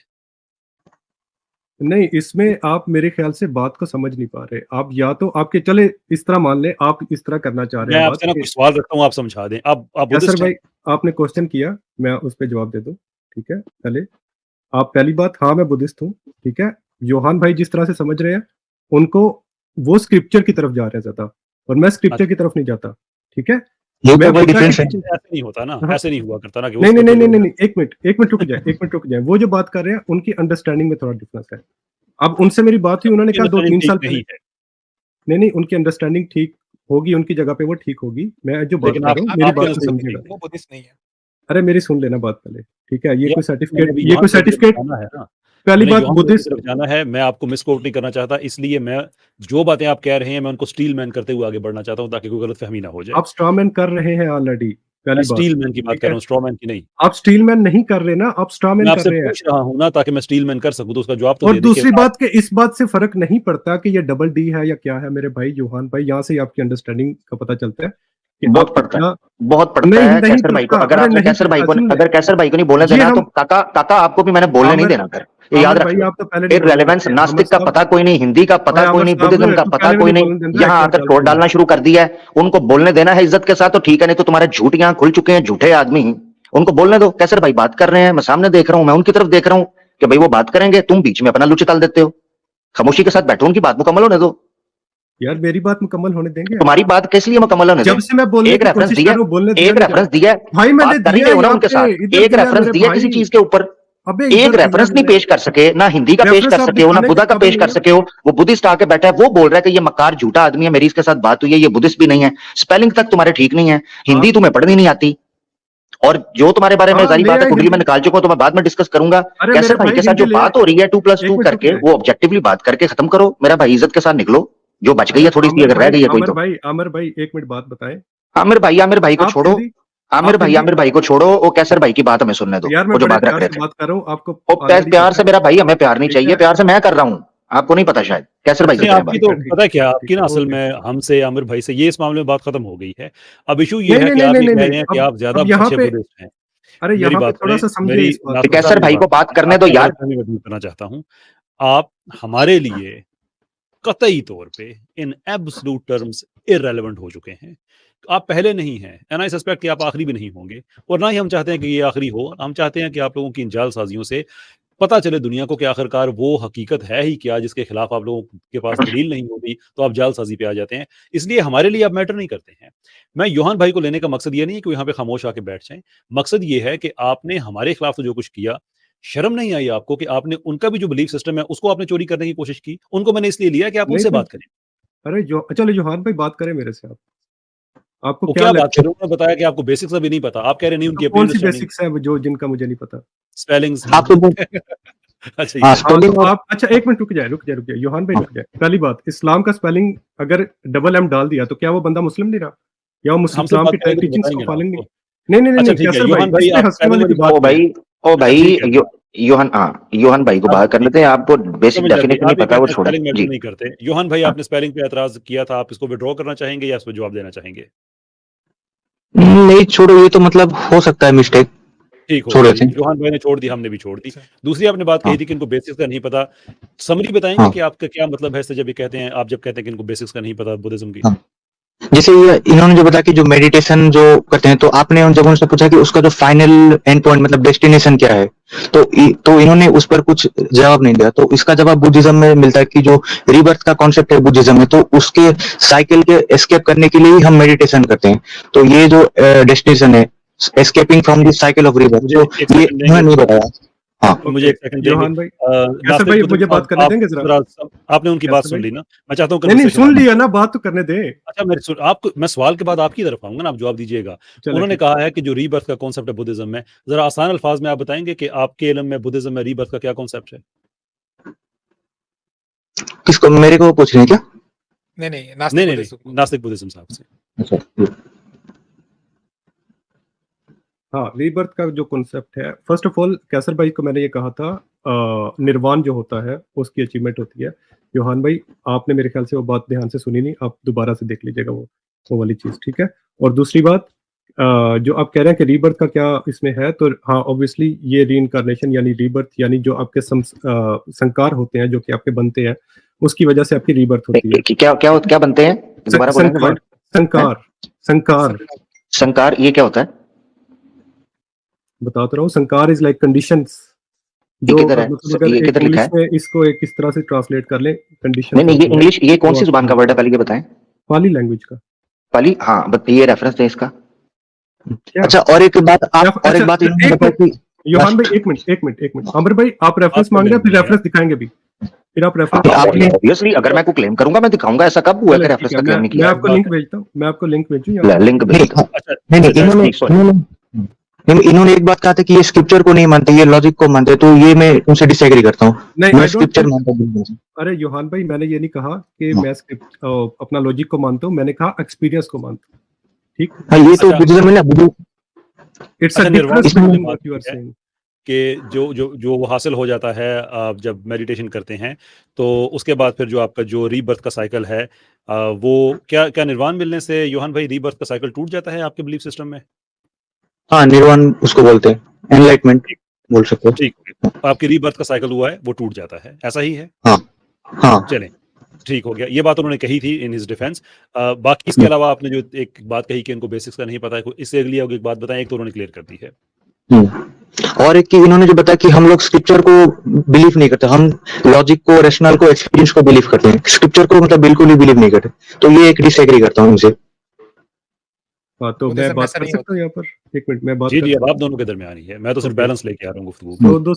Speaker 2: नहीं, इसमें आप मेरे ख्याल से बात को समझ नहीं पा रहे। आप या तो आपके चले इस तरह मान ले, आप इस तरह करना चाह रहे हैं।
Speaker 1: मैं आपसे ना कुछ सवाल रखता हूँ, आप समझा दें। आप
Speaker 2: सर भाई, आपने क्वेश्चन किया, मैं उस पर जवाब दे दूं, ठीक है। पहली बात, हाँ मैं बुद्धिस्ट हूँ, ठीक है। योहान भाई जिस तरह से समझ रहे हैं, उनको वो स्क्रिप्चर की तरफ जा रहे हैं ज्यादा, और मैं स्क्रिप्चर की तरफ नहीं जाता, ठीक है।
Speaker 1: ऐसे नहीं होता ना, ऐसे नहीं हुआ करता ना कि
Speaker 2: नहीं, एक मिनट रुक जाए। वो जो बात कर रहे हैं उनकी अंडरस्टैंडिंग में थोड़ा डिफरेंस है। अब उनसे मेरी बात हुई, उन्होंने कहा 2-3 साल पहले, नहीं उनकी अंडरस्टैंडिंग ठीक होगी उनकी जगह पे वो ठीक होगी। मैं जो बात
Speaker 1: लेकिन
Speaker 2: कर
Speaker 1: आप
Speaker 2: रहा हूँ
Speaker 1: आप
Speaker 2: मेरी
Speaker 1: आपके
Speaker 2: बात को
Speaker 1: नज़दीक
Speaker 2: समझिएगा।
Speaker 1: नहीं।
Speaker 3: वो बुद्धिस्ट नहीं है।
Speaker 2: अरे मेरी सुन लेना बात पहले, ठीक है? ये
Speaker 1: या
Speaker 2: कोई
Speaker 1: मैंने
Speaker 2: सर्टिफिकेट
Speaker 1: अभी
Speaker 2: ये
Speaker 1: योहान
Speaker 2: कोई
Speaker 1: भाई की तरफ
Speaker 2: सर्टिफिकेट
Speaker 1: जाना है ना,
Speaker 2: पहली
Speaker 1: मैंने
Speaker 2: बात
Speaker 1: योहान भाई की
Speaker 2: बुद्धिस्ट
Speaker 1: तरफ जाना है, मैं आपको मिसकोट नहीं करना चाहता, इसलिए मैं जो बातें आप कह रहे हैं, मैं उनको स्टील मैन करते हुए आगे बढ़ना चाहता हूँ ताकि कोई गलतफ़हमी ना हो जाए।
Speaker 2: आप स्ट्रॉ मैन कर रहे हैं ऑलरेडी,
Speaker 1: मैं
Speaker 2: पहली बात,
Speaker 1: स्टील मैन की बात
Speaker 2: ठीक
Speaker 1: कर
Speaker 2: है?
Speaker 1: रहा हूँ, स्ट्रॉ मैन की नहीं।
Speaker 2: आप स्टील मैन नहीं कर रहे ना, आप स्ट्रॉ
Speaker 1: मैं
Speaker 2: मैन कर
Speaker 1: आपसे
Speaker 2: रहे हैं।
Speaker 1: पूछ रहा हूँ ना ताकि मैं स्टील मैन कर सकूँ, तो उसका जवाब तो
Speaker 2: और
Speaker 1: दे दें कि
Speaker 2: दूसरी
Speaker 1: आप
Speaker 2: बात कि इस बात से फ़र्क नहीं पड़ता कि ये डबल डी है या क्या है मेरे भाई योहान भाई, यहाँ से ही आपकी अंडरस्टैंडिंग का पता चलता है कि
Speaker 4: बहुत
Speaker 2: आपकी
Speaker 4: पड़ता है,
Speaker 2: क्या
Speaker 4: बहुत पड़ता
Speaker 2: नहीं,
Speaker 4: है
Speaker 2: नहीं
Speaker 4: कैसर भाई को।
Speaker 2: पड़ता।
Speaker 4: अगर
Speaker 2: अरे
Speaker 4: आपने
Speaker 2: नहीं
Speaker 4: कैसर भाई
Speaker 2: पड़ता,
Speaker 4: को
Speaker 2: सुन ले।
Speaker 4: अगर कैसर भाई को नहीं बोलने
Speaker 2: ये
Speaker 4: देना तो
Speaker 2: हम
Speaker 4: काका आपको भी मैंने बोलने नहीं
Speaker 2: आमिर
Speaker 4: देना फिर, ये याद
Speaker 2: आमिर भाई
Speaker 4: रखियो।
Speaker 2: आप तो पहले नहीं
Speaker 4: फिर
Speaker 2: बोलने
Speaker 4: रेलेवेंस
Speaker 2: देते। आमिर
Speaker 4: नास्तिक का
Speaker 2: साहब
Speaker 4: पता कोई नहीं, हिंदी का पता
Speaker 2: ओए
Speaker 4: कोई
Speaker 2: आमिर
Speaker 4: नहीं,
Speaker 2: साहब
Speaker 4: बुद्धिज्म का
Speaker 2: तू
Speaker 4: पता
Speaker 2: पहले भी
Speaker 4: कोई
Speaker 2: नहीं
Speaker 4: नहीं,
Speaker 2: बोलने देता,
Speaker 4: यहाँ
Speaker 2: एक
Speaker 4: आकर
Speaker 2: मिनट
Speaker 4: चोट
Speaker 2: डाल
Speaker 4: डालना शुरू कर दिया है। उनको बोलने देना है इज्जत के साथ तो ठीक है, नहीं तो तुम्हारे झूठ यहाँ खुल चुके हैं, झूठे आदमी, उनको बोलने दो। कैसर भाई बात कर रहे हैं, मैं सामने देख रहा हूँ, मैं उनकी तरफ देख रहा हूँ कि भाई वो बात करेंगे, तुम बीच में अपना लुच डाल देते हो। खामोशी के साथ बैठो, उनकी बात मुकम्मल होने दो।
Speaker 2: यार मेरी बात मुकम्मल होने देंगे आप?
Speaker 4: तुम्हारी बात किस लिए मुकम्मल होने
Speaker 2: जब
Speaker 4: दें?
Speaker 2: से मैं बोलने
Speaker 4: एक
Speaker 2: की
Speaker 4: रेफरेंस
Speaker 2: कोशिश
Speaker 4: दिया,
Speaker 2: कर रहा हूँ, बोलने दिया
Speaker 4: एक
Speaker 2: नहीं जा
Speaker 4: रेफरेंस
Speaker 2: रहा।
Speaker 4: दिया,
Speaker 2: भाई मैंने
Speaker 4: बात कर ही
Speaker 2: दिया
Speaker 4: रहे हो ना
Speaker 2: यहाँ
Speaker 4: उनके
Speaker 2: पे,
Speaker 4: साथ।
Speaker 2: इधर
Speaker 4: एक
Speaker 2: दिया
Speaker 4: रेफरेंस
Speaker 2: मेरे
Speaker 4: दिया किसी
Speaker 2: भाई।
Speaker 4: चीज के ऊपर,
Speaker 2: अबे
Speaker 4: एक
Speaker 2: इधर दिया
Speaker 4: रेफरेंस नहीं
Speaker 2: मैंने।
Speaker 4: पेश कर सके, ना हिंदी का पेश
Speaker 2: रेफरेंस
Speaker 4: कर
Speaker 2: आप
Speaker 4: सके हो, ना
Speaker 2: दिखाने
Speaker 4: बुद्धा
Speaker 2: के
Speaker 4: का
Speaker 2: काबिल
Speaker 4: पेश
Speaker 2: नहीं
Speaker 4: कर
Speaker 2: है।
Speaker 4: सके हो। वो बुद्धिस्ट आके बैठा है, वो बोल रहा है कि ये मकार झूठा आदमी है, मेरी इसके साथ बात हुई है, ये बुद्धिस्ट भी नहीं है, स्पेलिंग तक तुम्हारे ठीक नहीं है, हिंदी
Speaker 2: आप
Speaker 4: तुम्हें पढ़नी नहीं आती। और जो तुम्हारे बारे में
Speaker 2: हाँ
Speaker 4: जारी
Speaker 2: ले
Speaker 4: बात है
Speaker 2: आए
Speaker 4: कुंडली में
Speaker 2: हिंदी।
Speaker 4: निकाल चुका हूं, तो मैं बाद में डिस्कस करूंगा।
Speaker 2: अरे
Speaker 4: कैसर
Speaker 2: मेरे
Speaker 4: भाई
Speaker 2: भाई
Speaker 4: के साथ जो
Speaker 2: हिंदी ले आए।
Speaker 4: बात हो रही है 2+2
Speaker 2: एक मिनट रुक
Speaker 4: करके,
Speaker 2: जाए।
Speaker 4: वो ऑब्जेक्टिवली बात करके खत्म करो। मेरा भाई इज्जत के साथ निकलो, जो बच गई है थोड़ी सी, अगर रह गई है कोई तो।
Speaker 2: आमिर भाई एक मिनट बात बताएं।
Speaker 4: आमिर भाई को
Speaker 2: आप
Speaker 4: छोड़ो,
Speaker 2: हिंदी आप हिंदी
Speaker 4: आमिर भाई को छोड़ो, वो कैसर भाई की बात हमें सुनने दो,
Speaker 2: यार मैं
Speaker 4: वो जो
Speaker 2: बड़े
Speaker 4: बात रख
Speaker 2: प्यार
Speaker 4: रहे
Speaker 2: से
Speaker 4: थे।
Speaker 2: बात कर रहा हूँ, आपको
Speaker 4: वो
Speaker 2: ऑलरेडी
Speaker 4: प्यार
Speaker 2: पता
Speaker 4: से
Speaker 2: है,
Speaker 4: मेरा भाई, हमें प्यार नहीं
Speaker 2: ठीक
Speaker 4: चाहिए,
Speaker 2: है?
Speaker 4: प्यार से मैं कर रहा हूँ, आपको नहीं पता शायद। कैसर भाई से
Speaker 2: अच्छा
Speaker 1: नहीं,
Speaker 4: करें
Speaker 1: आपकी
Speaker 4: बात।
Speaker 1: तो
Speaker 2: ठीक है,
Speaker 1: पता है क्या,
Speaker 2: ठीक
Speaker 1: आपकी
Speaker 2: है,
Speaker 1: ना असल
Speaker 2: ओके।
Speaker 1: में हमसे, आमिर भाई से ये इस मामले में बात खत्म हो गई है। अब इशू ये
Speaker 2: नहीं,
Speaker 1: है
Speaker 2: नहीं,
Speaker 1: कि
Speaker 2: नहीं,
Speaker 1: आप
Speaker 2: नहीं,
Speaker 1: ये
Speaker 2: नहीं,
Speaker 1: कह
Speaker 2: नहीं,
Speaker 1: रहे हैं कि आप ज़्यादा
Speaker 2: अब यहाँ
Speaker 1: अच्छे
Speaker 2: पे
Speaker 1: बुद्धिस्ट हैं।
Speaker 2: अरे
Speaker 1: मेरी
Speaker 2: यहाँ पे
Speaker 1: बात
Speaker 2: थोड़ा
Speaker 1: सुनें,
Speaker 2: सा समझिए
Speaker 1: मेरी
Speaker 2: इस बात
Speaker 1: नासिर
Speaker 2: को।
Speaker 1: साहब
Speaker 4: कैसर
Speaker 1: मेरी
Speaker 4: भाई को
Speaker 1: बात
Speaker 4: बात
Speaker 1: सुनें,
Speaker 4: करने दो
Speaker 1: आपकी
Speaker 4: यार।
Speaker 1: गलतफ़हमी मैं दूर करना चाहता हूँ। आप हमारे लिए कतई तौर पे इन एब्सोल्यूट टर्म्स इर्रेलेवेंट हो चुके हैं। आप पहले नहीं हैं, एंड आई सस्पेक्ट कि आप आखिरी भी नहीं होंगे, और ना ही हम चाहते हैं कि ये आखिरी हो। हम चाहते हैं कि आप लोगों की इन जालसाजियों से पता चले दुनिया को कि आखिरकार वो हकीकत है ही क्या, जिसके खिलाफ आप लोगों के पास दलील नहीं होती, तो आप जालसाजी पे आ जाते हैं। इसलिए हमारे लिए आप मैटर नहीं करते हैं। मैं योहान भाई को लेने का मकसद ये नहीं है कि वो यहाँ पे खामोश आके बैठ जाएँ। मकसद ये है कि आपने हमारे खिलाफ तो जो कुछ किया, शर्म नहीं आई आपको कि आपने उनका भी जो बिलीफ सिस्टम है, उसको आपने चोरी करने की कोशिश की? उनको मैंने इसलिए लिया कि आप
Speaker 2: नहीं
Speaker 1: उनसे
Speaker 2: तो
Speaker 1: बात करें।
Speaker 2: अरे जो चलो जोहान भाई बात करें मेरे से आप। आपको
Speaker 1: वो
Speaker 2: क्या
Speaker 1: क्या बात
Speaker 2: लगता
Speaker 1: करें? उन्होंने बताया कि आपको बेसिक्स अभी नहीं पता। आप कह रहे हैं नहीं,
Speaker 2: है
Speaker 1: उनकी
Speaker 2: तो
Speaker 1: अपनी
Speaker 2: कौन सी
Speaker 1: अंडरस्टैंडिंग,
Speaker 2: बेसिक्स है वो जो जिनका मुझे नहीं पता?
Speaker 1: स्पेलिंग्स।
Speaker 5: आप तो
Speaker 1: अच्छा,
Speaker 5: हाँ
Speaker 1: ये
Speaker 2: हाँ
Speaker 5: स्पेलिंग
Speaker 2: तो
Speaker 5: और
Speaker 2: आप अच्छा एक मिनट रुक जाए योहान भाई रुक जाए। पहली बात, इस्लाम का स्पेलिंग अगर डबल एम डाल दिया तो क्या वो बंदा मुस्लिम नहीं रहा, या वो
Speaker 1: हमसे
Speaker 2: इस्लाम
Speaker 1: बात
Speaker 2: की
Speaker 1: करेंगे तो
Speaker 2: टीचिंग्स को
Speaker 1: बताएँगे ना
Speaker 2: फॉलो
Speaker 1: आपको।
Speaker 2: नहीं? नहीं नहीं नहीं
Speaker 1: अच्छा
Speaker 2: नहीं
Speaker 1: ठीक है,
Speaker 2: कैसर भाई
Speaker 1: योहान भाई
Speaker 2: इसमें
Speaker 1: आप
Speaker 2: हंसने
Speaker 1: स्पेलिंग
Speaker 2: वाली
Speaker 1: वाली
Speaker 2: कोई
Speaker 1: बात
Speaker 2: बात नहीं है।
Speaker 1: अच्छा ठीक है।
Speaker 4: योहान भाई को
Speaker 1: अब
Speaker 4: बात करने थे, आपको बेसिक
Speaker 1: समझ जाती है,
Speaker 4: डेफिनेशन नहीं
Speaker 1: आप ये
Speaker 4: पता, वो
Speaker 1: कहते हैं
Speaker 4: छोड़े
Speaker 1: स्पेलिंग मैटर
Speaker 4: जी।
Speaker 1: नहीं करते। योहान भाई
Speaker 4: हाँ।
Speaker 1: आपने स्पेलिंग पे एतराज़ किया था, आप इसको विथड्रॉ करना चाहेंगे या इस पे जवाब देना चाहेंगे?
Speaker 5: नहीं छोड़ो, ये तो मतलब हो सकता है मिस्टेक,
Speaker 1: ठीक हो
Speaker 5: छोड़े
Speaker 1: गई।
Speaker 5: थे।
Speaker 1: योहान भाई ने छोड़ दी, हमने भी छोड़ दी। दूसरी आपने बात
Speaker 5: हाँ
Speaker 1: कही थी कि इनको बेसिक्स का नहीं पता। समरी बताएँगे
Speaker 5: हाँ
Speaker 1: कि आपका क्या मतलब है इससे, जब ये कहते हैं, आप जब कहते हैं कि इनको बेसिक्स का नहीं पता बुद्धिज़्म की?
Speaker 5: हाँ। जैसे ये इन्होंने जो बताया कि जो मेडिटेशन जो करते हैं, तो आपने जब उनसे पूछा कि उसका जो फाइनल एंड पॉइंट मतलब डेस्टिनेशन क्या है, तो इन्होंने उस पर कुछ जवाब नहीं दिया। तो इसका जवाब बुद्धिज्म में मिलता है कि जो रीबर्थ का कॉन्सेप्ट है बुद्धिज्म में, तो उसके साइकिल के एस्केप करने के लिए ही हम मेडिटेशन करते हैं। तो ये जो डेस्टिनेशन है, escaping from the cycle of rebirth,
Speaker 1: मुझे
Speaker 5: तो
Speaker 1: 1
Speaker 5: ये
Speaker 1: सेकंड
Speaker 5: इन्होंने
Speaker 1: देंगे?
Speaker 5: नहीं बताया। हाँ
Speaker 1: मुझे
Speaker 2: ओके
Speaker 1: 1 सेकंड देंगे?
Speaker 2: योहान भाई, कैसर
Speaker 1: नास्तिक
Speaker 2: भाई
Speaker 1: बुद्धिज़्म
Speaker 2: मुझे बात
Speaker 1: साहब,
Speaker 2: करने
Speaker 1: आप
Speaker 2: देंगे जरा।
Speaker 1: ज़रा सब आपने उनकी बात
Speaker 2: कैसर
Speaker 1: सुन
Speaker 2: भाई
Speaker 1: ली ना? मैं चाहता हूँ
Speaker 2: नहीं नहीं
Speaker 1: कन्वर्सेशन
Speaker 2: सुन
Speaker 1: आगे
Speaker 2: लिया
Speaker 1: बढ़े।
Speaker 2: ना, बात तो करने दे।
Speaker 1: अच्छा, मेरे सुन आपको मैं सवाल के बाद आपकी तरफ आऊँगा ना, आप जवाब दीजिएगा।
Speaker 2: चलो
Speaker 1: उन्होंने
Speaker 2: ठीक
Speaker 1: कहा है कि जो रीबर्थ का कॉन्सेप्ट है बुद्धिज़्म में, ज़रा आसान अल्फाज में आप बताएँगे कि आपके इल्म में बुद्धिज़्म में रीबर्थ का क्या कॉन्सेप्ट है?
Speaker 5: किसको, मेरे को पूछ रहे हैं क्या?
Speaker 3: नहीं
Speaker 1: नहीं,
Speaker 3: नास्तिक
Speaker 1: नहीं,
Speaker 3: बुद्धिज्म को।
Speaker 1: नास्तिक बुद्धिज़्म साहब से।
Speaker 5: अच्छा,
Speaker 2: हाँ रीबर्थ का जो कॉन्सेप्ट है, फर्स्ट ऑफ ऑल कैसर भाई को मैंने ये कहा था निर्वाण जो होता है उसकी अचीवमेंट होती है। योहान भाई आपने मेरे ख्याल से वो बात ध्यान से सुनी नहीं, आप दोबारा से देख लीजिएगा वो वाली चीज़, ठीक है? और दूसरी बात, जो आप कह रहे हैं कि रीबर्थ का क्या इसमें है, तो हाँ ऑब्वियसली ये रीइंकारनेशन यानी रीबर्थ, यानी जो आपके संकार होते हैं जो कि आपके बनते हैं, उसकी वजह से आपकी रीबर्थ होती है।
Speaker 4: क्या बनते हैं, दोबारा बोलेंगे
Speaker 2: संकार
Speaker 4: वर्ड?
Speaker 2: संकार संकार
Speaker 4: संकार, ये क्या होता है?
Speaker 2: बता तो रहा हूँ, संकार इज लाइक कंडीशंस।
Speaker 4: ये
Speaker 2: जो
Speaker 4: किधर है?
Speaker 2: मतलब अगर
Speaker 4: ये
Speaker 2: एक
Speaker 4: किधर लिखा
Speaker 2: इंग्लिश
Speaker 4: है?
Speaker 2: में इसको एक किस तरह से ट्रांसलेट कर ले, कंडीशंस
Speaker 4: नहीं, ये
Speaker 2: होती है
Speaker 4: इंग्लिश, ये कौन
Speaker 2: वो
Speaker 4: सी
Speaker 2: आपको
Speaker 4: जुबान का वर्ड है,
Speaker 2: मिलता है,
Speaker 4: पहले ये बताएं।
Speaker 2: पाली लैंग्वेज का।
Speaker 4: पाली, हाँ, ये रेफरेंस दें इसका।
Speaker 2: क्या
Speaker 5: अच्छा, और एक बात
Speaker 2: रेफ-
Speaker 5: और एक
Speaker 2: अच्छा
Speaker 5: बात इन्होंने
Speaker 2: एक
Speaker 5: बताया
Speaker 2: मिनट
Speaker 5: कि
Speaker 2: योहान भाई, एक मिनट अमर भाई, आप रेफरेंस
Speaker 1: बात
Speaker 2: मांग
Speaker 1: करने
Speaker 2: रहे हैं, फिर
Speaker 1: दीजिए
Speaker 2: रेफरेंस दिखाएंगे भी। फिर आप रेफरेंस
Speaker 5: आपने
Speaker 4: ऑब्वियसली अगर मैं को क्लेम करूंगा मैं दिखाऊंगा, ऐसा कब हुआ कि रेफरेंस का क्लेम नहीं
Speaker 2: मैं
Speaker 4: किया?
Speaker 2: आपको लिंक भेजता हूँ, मैं आपको लिंक भेजूँ यहाँ
Speaker 4: ले, लिंक भेज दो।
Speaker 1: अच्छा
Speaker 5: नहीं नहीं,
Speaker 1: अच्छा,
Speaker 5: इन्होंने
Speaker 4: sorry.
Speaker 5: इन्होंने एक बात कहा था कि ये स्क्रिप्चर को नहीं मानते, ये लॉजिक को मानते, तो ये मैं उनसे डिसएग्री करता हूँ।
Speaker 2: नहीं,
Speaker 5: मैं
Speaker 2: I don't
Speaker 5: स्क्रिप्चर
Speaker 2: think-
Speaker 5: मानता हूँ।
Speaker 2: अरे योहान भाई, मैंने ये नहीं कहा कि
Speaker 5: हाँ।
Speaker 2: मैं अपना लॉजिक को मानता हूँ, मैंने कहा एक्सपीरियंस को मानता हूँ। ठीक,
Speaker 5: हाँ, ये तो
Speaker 1: अच्छा।
Speaker 5: बुद्धिज्म में ना
Speaker 2: इट्स अ
Speaker 1: अच्छा, निर्वाण
Speaker 2: डिफरेंस
Speaker 1: की
Speaker 2: बिटवीन
Speaker 1: बात
Speaker 2: व्हाट यू आर
Speaker 1: है
Speaker 2: सेइंग।
Speaker 1: कि जो वो हासिल हो जाता है आप जब मेडिटेशन करते हैं, तो उसके बाद फिर जो आपका जो रीबर्थ का साइकिल है, वो क्या निर्वाण मिलने से योहान भाई रीबर्थ का साइकिल टूट जाता है आपके बिलीफ सिस्टम में?
Speaker 5: हाँ, निर्वाण उसको बोलते हैं, एनलाइटमेंट बोल सकते हो।
Speaker 1: ठीक, आपकी रीबर्थ का साइकिल हुआ है वो टूट जाता है, ऐसा ही है?
Speaker 5: हाँ,
Speaker 1: चलें, ठीक हो गया। ये बात उन्होंने कही थी इन हिज डिफेंस। बाकी इसके अलावा आपने जो एक बात कही कि इनको बेसिक्स का नहीं पता है, इससे अगली एक बात बताएं, एक तो उन्होंने क्लियर कर दी है।
Speaker 5: और एक कि इन्होंने जो बताया कि हम लोग स्क्रिप्चर को बिलीव नहीं करते, हम लॉजिक को, रैशनल को, एक्सपीरियंस को बिलीव करते हैं, स्क्रिप्चर को मतलब बिल्कुल ही बिलीव नहीं करते। तो ये एक डिसएग्री करता हूँ इनसे।
Speaker 2: हाँ, तो
Speaker 3: बुद्धिज्म
Speaker 2: मैं बात
Speaker 3: ऐसा
Speaker 2: कर
Speaker 3: नहीं
Speaker 2: सकता हूँ यहाँ पर? एक मिनट, मैं बात
Speaker 1: जी
Speaker 2: कर
Speaker 1: जी, अब
Speaker 2: सकता
Speaker 1: आप दोनों के दरमियान ही है, मैं तो सिर्फ
Speaker 2: Okay.
Speaker 1: बैलेंस लेके आ रहा हूँ गुफ्तगू को।
Speaker 2: हूँ? तो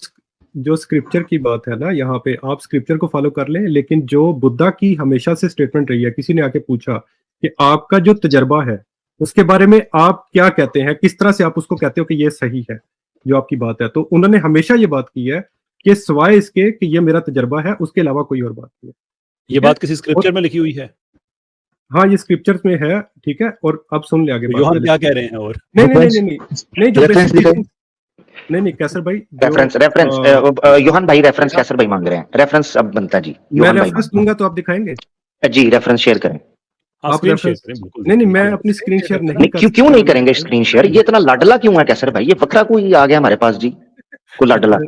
Speaker 2: जो स्क्रिप्चर की बात है ना, यहाँ पे आप स्क्रिप्चर को फॉलो कर लें, लेकिन जो बुद्धा की हमेशा से स्टेटमेंट रही है, किसी ने आके पूछा कि आपका जो तजर्बा है उसके बारे में आप क्या कहते हैं, किस तरह से आप उसको कहते हो कि ये सही है जो आपकी बात है, तो उन्होंने हमेशा ये बात की है कि सिवाय इसके कि ये मेरा तजर्बा है, उसके अलावा कोई और बात नहीं है।
Speaker 1: ये
Speaker 2: ठीक है?
Speaker 1: बात किसी स्क्रिप्चर में लिखी हुई है?
Speaker 2: हाँ, ये स्क्रिप्चर्स में है, ठीक है। और अब सुन ले आगे
Speaker 1: तो
Speaker 2: बात
Speaker 1: योहान
Speaker 2: पहले।
Speaker 1: क्या कह रहे हैं? और
Speaker 2: नहीं नहीं नहीं नहीं नहीं नहीं, जो
Speaker 5: Reference
Speaker 2: बेसिक
Speaker 5: दिखाइए।
Speaker 2: नहीं कैसर भाई,
Speaker 4: रेफरेंस योहान भाई रेफरेंस कैसर भाई मांग रहे हैं, रेफरेंस अब बनता जी,
Speaker 2: मैं
Speaker 4: योहान भाई
Speaker 2: रेफरेंस दूंगा तो आप दिखाएंगे।
Speaker 4: जी रेफरेंस शेयर करें।
Speaker 1: हाँ,
Speaker 2: आप
Speaker 1: स्क्रीन शेयर
Speaker 2: रेफरेंस
Speaker 1: करें, बिल्कुल।
Speaker 2: नहीं मैं
Speaker 1: बिल्कुल।
Speaker 2: अपनी स्क्रीन शेयर नहीं
Speaker 4: नहीं
Speaker 2: कर
Speaker 4: क्यों
Speaker 2: सकता।
Speaker 4: नहीं करेंगे स्क्रीन शेयर? ये इतना लाडला क्यों है कैसर भाई? ये फकरा कोई आ गया हमारे पास जी, कोई लाडला।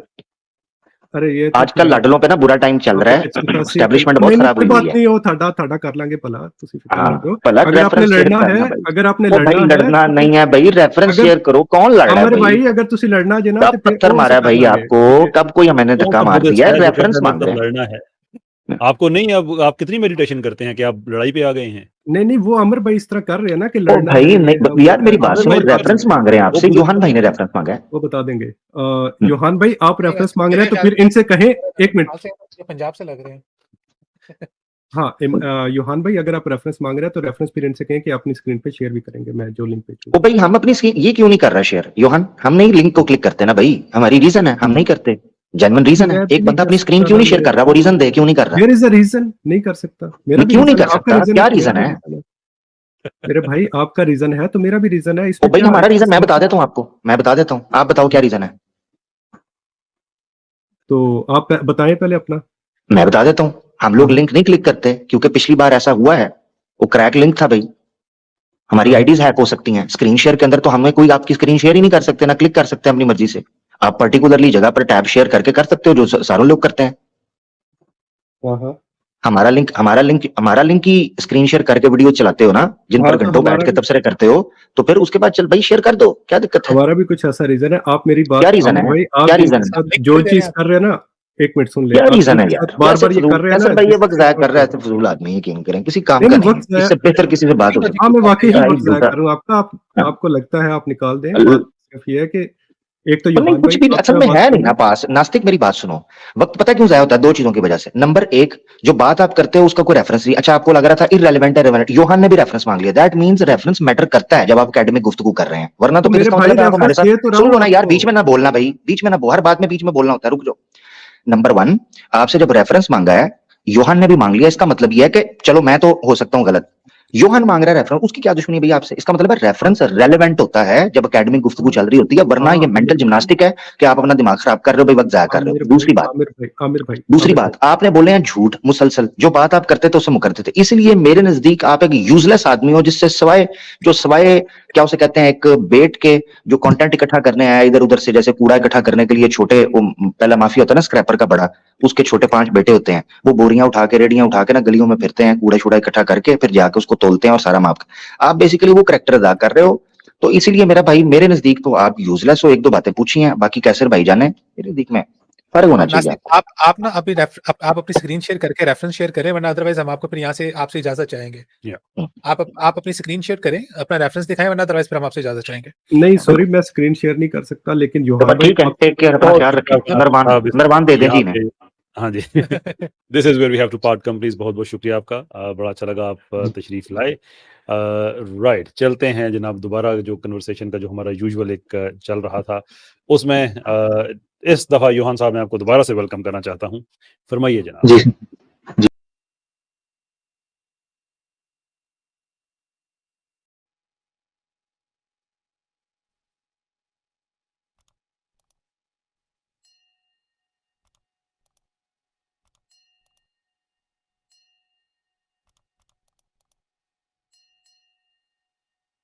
Speaker 2: अरे ये तो
Speaker 4: आजकल लाडलों पे ना बुरा टाइम चल रहा है, एस्टेब्लिशमेंट बहुत खराब हुई
Speaker 2: बात
Speaker 4: हुई है।
Speaker 2: नहीं हो, थाड़ा कर लांगे भला, तुसी फिक्र
Speaker 4: हाँ,
Speaker 2: ना करो।
Speaker 4: भला
Speaker 2: अगर आपने
Speaker 4: रेफरेंस शेयर
Speaker 2: लड़ना
Speaker 4: करना
Speaker 2: है,
Speaker 4: भाई।
Speaker 2: अगर आपने
Speaker 4: ओ भाई
Speaker 2: लड़ना
Speaker 4: लड़ना
Speaker 2: है,
Speaker 4: नहीं है भाई, रेफरेंस
Speaker 2: अगर-
Speaker 4: शेयर करो। कौन लड़ रहा है
Speaker 2: अमर
Speaker 4: भाई?
Speaker 2: भाई अगर तुसी लड़ना जे ना
Speaker 4: कब
Speaker 2: ते फिर
Speaker 4: पत्थर
Speaker 2: वो
Speaker 4: मारा है
Speaker 2: असीं
Speaker 4: भाई
Speaker 2: कर लांगे।
Speaker 4: आपको? कब कोई मैंने
Speaker 1: कौन
Speaker 4: धक्का
Speaker 1: सा
Speaker 4: मार
Speaker 1: बुद्धिस्ट
Speaker 4: दिया है?
Speaker 1: है जो
Speaker 4: रेफरेंस
Speaker 1: कहता है
Speaker 4: मांग रहे
Speaker 1: मतलब
Speaker 4: हैं।
Speaker 1: लड़ना है? आपको नहीं, अब आप कितनी मेडिटेशन करते हैं कि आप लड़ाई पे आ गए हैं?
Speaker 2: नहीं वो अमर भाई इस तरह कर रहे हैं ना कि
Speaker 4: ओ
Speaker 2: लड़ना
Speaker 4: भाई
Speaker 2: है,
Speaker 4: नहीं यार, मेरी बात
Speaker 1: अमर
Speaker 4: सुनो,
Speaker 1: भाई
Speaker 4: रेफरेंस मांग रहे हैं आपसे,
Speaker 1: वो
Speaker 4: योहान भाई ने रेफरेंस मांगा है।
Speaker 2: वो बता देंगे। योहान भाई आप
Speaker 3: नहीं,
Speaker 2: रेफरेंस
Speaker 3: वैसे
Speaker 2: मांग रहे हैं तो
Speaker 3: मेरे
Speaker 2: फिर इनसे कहें, एक मिनट।
Speaker 3: ख्याल से ये पंजाब से लग रहे हैं।
Speaker 2: हाँ, योहान भाई अगर आप रेफरेंस मांग रहे हैं तो रेफरेंस फिर इनसे कहें कि अपनी स्क्रीन पे शेयर भी करेंगे, मैं जो लिंक भेजूंगा।
Speaker 4: ओ भाई हम अपनी स्क्रीन ये क्यों नहीं कर रहा शेयर योहान? हम नहीं लिंक को क्लिक करते ना भाई, हमारी रीजन है, हम नहीं करते, जेन्युइन रीजन है।
Speaker 2: मैं भी
Speaker 4: एक
Speaker 2: नहीं
Speaker 4: बंदा
Speaker 2: कर
Speaker 4: अपनी स्क्रीन
Speaker 2: सकता
Speaker 4: क्यों
Speaker 2: ना,
Speaker 4: नहीं शेयर कर रहा? वो रीजन दे, क्यों नहीं कर रहा?
Speaker 2: देयर इज अ रीजन, नहीं कर सकता। मेरा भी
Speaker 4: क्यों नहीं
Speaker 2: reason
Speaker 4: कर
Speaker 2: है, आपका
Speaker 4: सकता? क्या
Speaker 2: है,
Speaker 4: रीजन
Speaker 2: मेरा
Speaker 4: है?
Speaker 2: भी reason मेरे भाई आपका रीजन है तो मेरा भी रीजन है
Speaker 4: ओ
Speaker 2: इसमें।
Speaker 4: भाई
Speaker 2: क्या
Speaker 4: हमारा रीजन मैं
Speaker 2: इसमें-
Speaker 4: बता देता हूँ आपको, मैं बता देता हूँ, आप बताओ क्या रीजन है?
Speaker 2: तो आप बताएं पहले अपना।
Speaker 4: मैं बता देता हूँ। हम लोग
Speaker 2: हाँ।
Speaker 4: लिंक नहीं क्लिक करते क्योंकि पिछली बार ऐसा हुआ है, वो क्रैक लिंक था भाई। हमारी
Speaker 2: हाँ।
Speaker 4: आईडीज हैक हो सकती हैं। स्क्रीन शेयर के अंदर तो हमें कोई आपकी स्क्रीन शेयर ही नहीं कर सकते, ना क्लिक कर सकते अपनी मर्जी से। आप पर्टिकुलरली जगह पर टैब शेयर करके कर सकते हो, जो सारे लोग करते हैं।
Speaker 2: हाँ।
Speaker 4: हमारा लिंक की स्क्रीन शेयर करके वीडियो चलाते हो ना, जिन पर
Speaker 2: हाँ, तो
Speaker 4: घंटों बैठ
Speaker 2: हमारा
Speaker 4: के तबसरे करते हो, तो फिर उसके बाद चल भाई शेयर कर दो, क्या दिक्कत है?
Speaker 2: हमारा भी कुछ ऐसा रीजन है। आप मेरी बात,
Speaker 4: क्या रीजन
Speaker 2: आमिर
Speaker 4: है?
Speaker 2: भाई आप
Speaker 4: क्या
Speaker 2: जिनके
Speaker 4: रीजन है?
Speaker 2: साथ जो चीज कर रहे हैं ना, एक मिनट सुन ले,
Speaker 4: क्या
Speaker 2: आप
Speaker 4: रीजन है
Speaker 2: जिनके
Speaker 4: यार?
Speaker 2: साथ बार बार ये कर रहे हैं
Speaker 4: कैसे
Speaker 2: ना,
Speaker 4: भाई ये वक्त
Speaker 2: जिससे
Speaker 4: जाया कर रहा है, फजूल आदमी, यकीन करें किसी काम
Speaker 2: नहीं,
Speaker 4: का
Speaker 2: नहीं,
Speaker 4: नहीं
Speaker 2: वक्त
Speaker 4: है। इससे बेहतर किसी से बात हो सकती
Speaker 2: हाँ, मैं वाकई ही
Speaker 4: है।
Speaker 2: वक्त जाया
Speaker 4: झूठा।
Speaker 2: कर रहा हूँ आपका।
Speaker 4: हाँ।
Speaker 2: आपको लगता है आप निकाल दें,
Speaker 4: अल-
Speaker 2: बात सिर्फ ये है कि एक तो
Speaker 4: पर नहीं,
Speaker 2: योहान
Speaker 4: कुछ
Speaker 2: भाई
Speaker 4: भी
Speaker 2: आप
Speaker 4: असल
Speaker 2: क्या
Speaker 4: में
Speaker 2: बात
Speaker 4: है
Speaker 2: कर
Speaker 4: नहीं ना पास। नास्तिक मेरी बात सुनो, वक्त पता क्यों जाया होता है? दो चीजों की वजह से। नंबर एक, जो बात आप करते हो उसका कोई रेफरेंस नहीं। अच्छा, आपको लग रहा था इररिलेवेंट है, रेलेवेंट। योहान ने भी रेफरेंस मांग लिया। दैट मींस रेफरेंस मैटर करता है जब आप एकेडमिक गुफ्तगू कर रहे हैं, वरना तो फिर
Speaker 2: मेरे
Speaker 4: इसका
Speaker 2: भाई
Speaker 4: मतलब है आप हमारे
Speaker 2: रेफरेंस ये तो
Speaker 4: साथ।
Speaker 2: रहा
Speaker 4: सुनो ना यार,
Speaker 2: आपको।
Speaker 4: बीच में ना बोलना भाई, बीच में ना हर बात में बीच में बोलना होता है, रुक जाओ। नंबर वन, आपसे जब रेफरेंस मांगा है, योहान ने भी मांग लिया, इसका मतलब यह है कि चलो मैं तो हो सकता हूं गलत, योहान मांग रहा है रेफरेंस, उसकी क्या दुश्मनी है भैया आपसे? इसका मतलब है रेफरेंस रेलेवेंट होता है जब एकेडमिक गुफ्तगू चल रही होती है, वरना ये मेंटल जिम्नास्टिक है कि आप अपना दिमाग खराब कर रहे हो भाई, वक्त जाया कर रहे हो। दूसरी बात, दूसरी बात, आपने बोले हैं झूठ मुसलसल, जो बात आप करते थे उससे मुकरते थे, इसलिए मेरे नजदीक आप एक यूजलेस आदमी हो, जिससे सवाए क्या उसे कहते हैं, एक बेट के जो कंटेंट इकट्ठा करने आया इधर उधर से, जैसे कूड़ा इकट्ठा करने के लिए छोटे, पहला माफिया होता है ना स्क्रैपर का बड़ा, उसके छोटे 5 बेटे होते हैं, वो बोरियां उठा के, रेडियां उठा के ना गलियों में फिरते हैं, कूड़ा छूड़ा इकट्ठा करके फिर जाके उसको तोलते हैं और सारा माप। आप बेसिकली वो कैरेक्टर अदा कर रहे हो, तो इसीलिए मेरा भाई, मेरे नजदीक तो आप यूजलेस हो। एक दो बातें पूछी हैं, बाकी कैसर भाई जाने, मेरे नजदीक में फर्क होना चाहिए।
Speaker 3: नासिक, आप ना अभी आप अपनी स्क्रीन शेयर करके रेफरेंस शेयर करें, वरना अदरवाइज हम आपको फिर यहाँ से आपसे इजाजत चाहेंगे। आप अपनी स्क्रीन शेयर करें, अपना रेफरेंस दिखाएं, वरना अदरवाइज फिर हम आपसे इजाजत चाहेंगे।
Speaker 2: नहीं सॉरी, मैं स्क्रीन शेयर नहीं कर सकता, लेकिन योहान भाई
Speaker 4: ठीक है, टेक केयर, अपना ख्याल रखें। नरवान दे दें जी इन्हें।
Speaker 1: हाँ जी। This is where we have to part companies. बहुत-बहुत शुक्रिया आपका। बड़ा अच्छा लगा आप तशरीफ़ लाए। राइट, चलते हैं जनाब दोबारा जो कन्वर्सेशन का जो हमारा यूजुअल एक चल रहा था, उसमें इस दफ़ा यूहान साहब मैं आपको दोबारा से वेलकम करना चाहता हूँ। फरमाइए जनाब।
Speaker 5: जी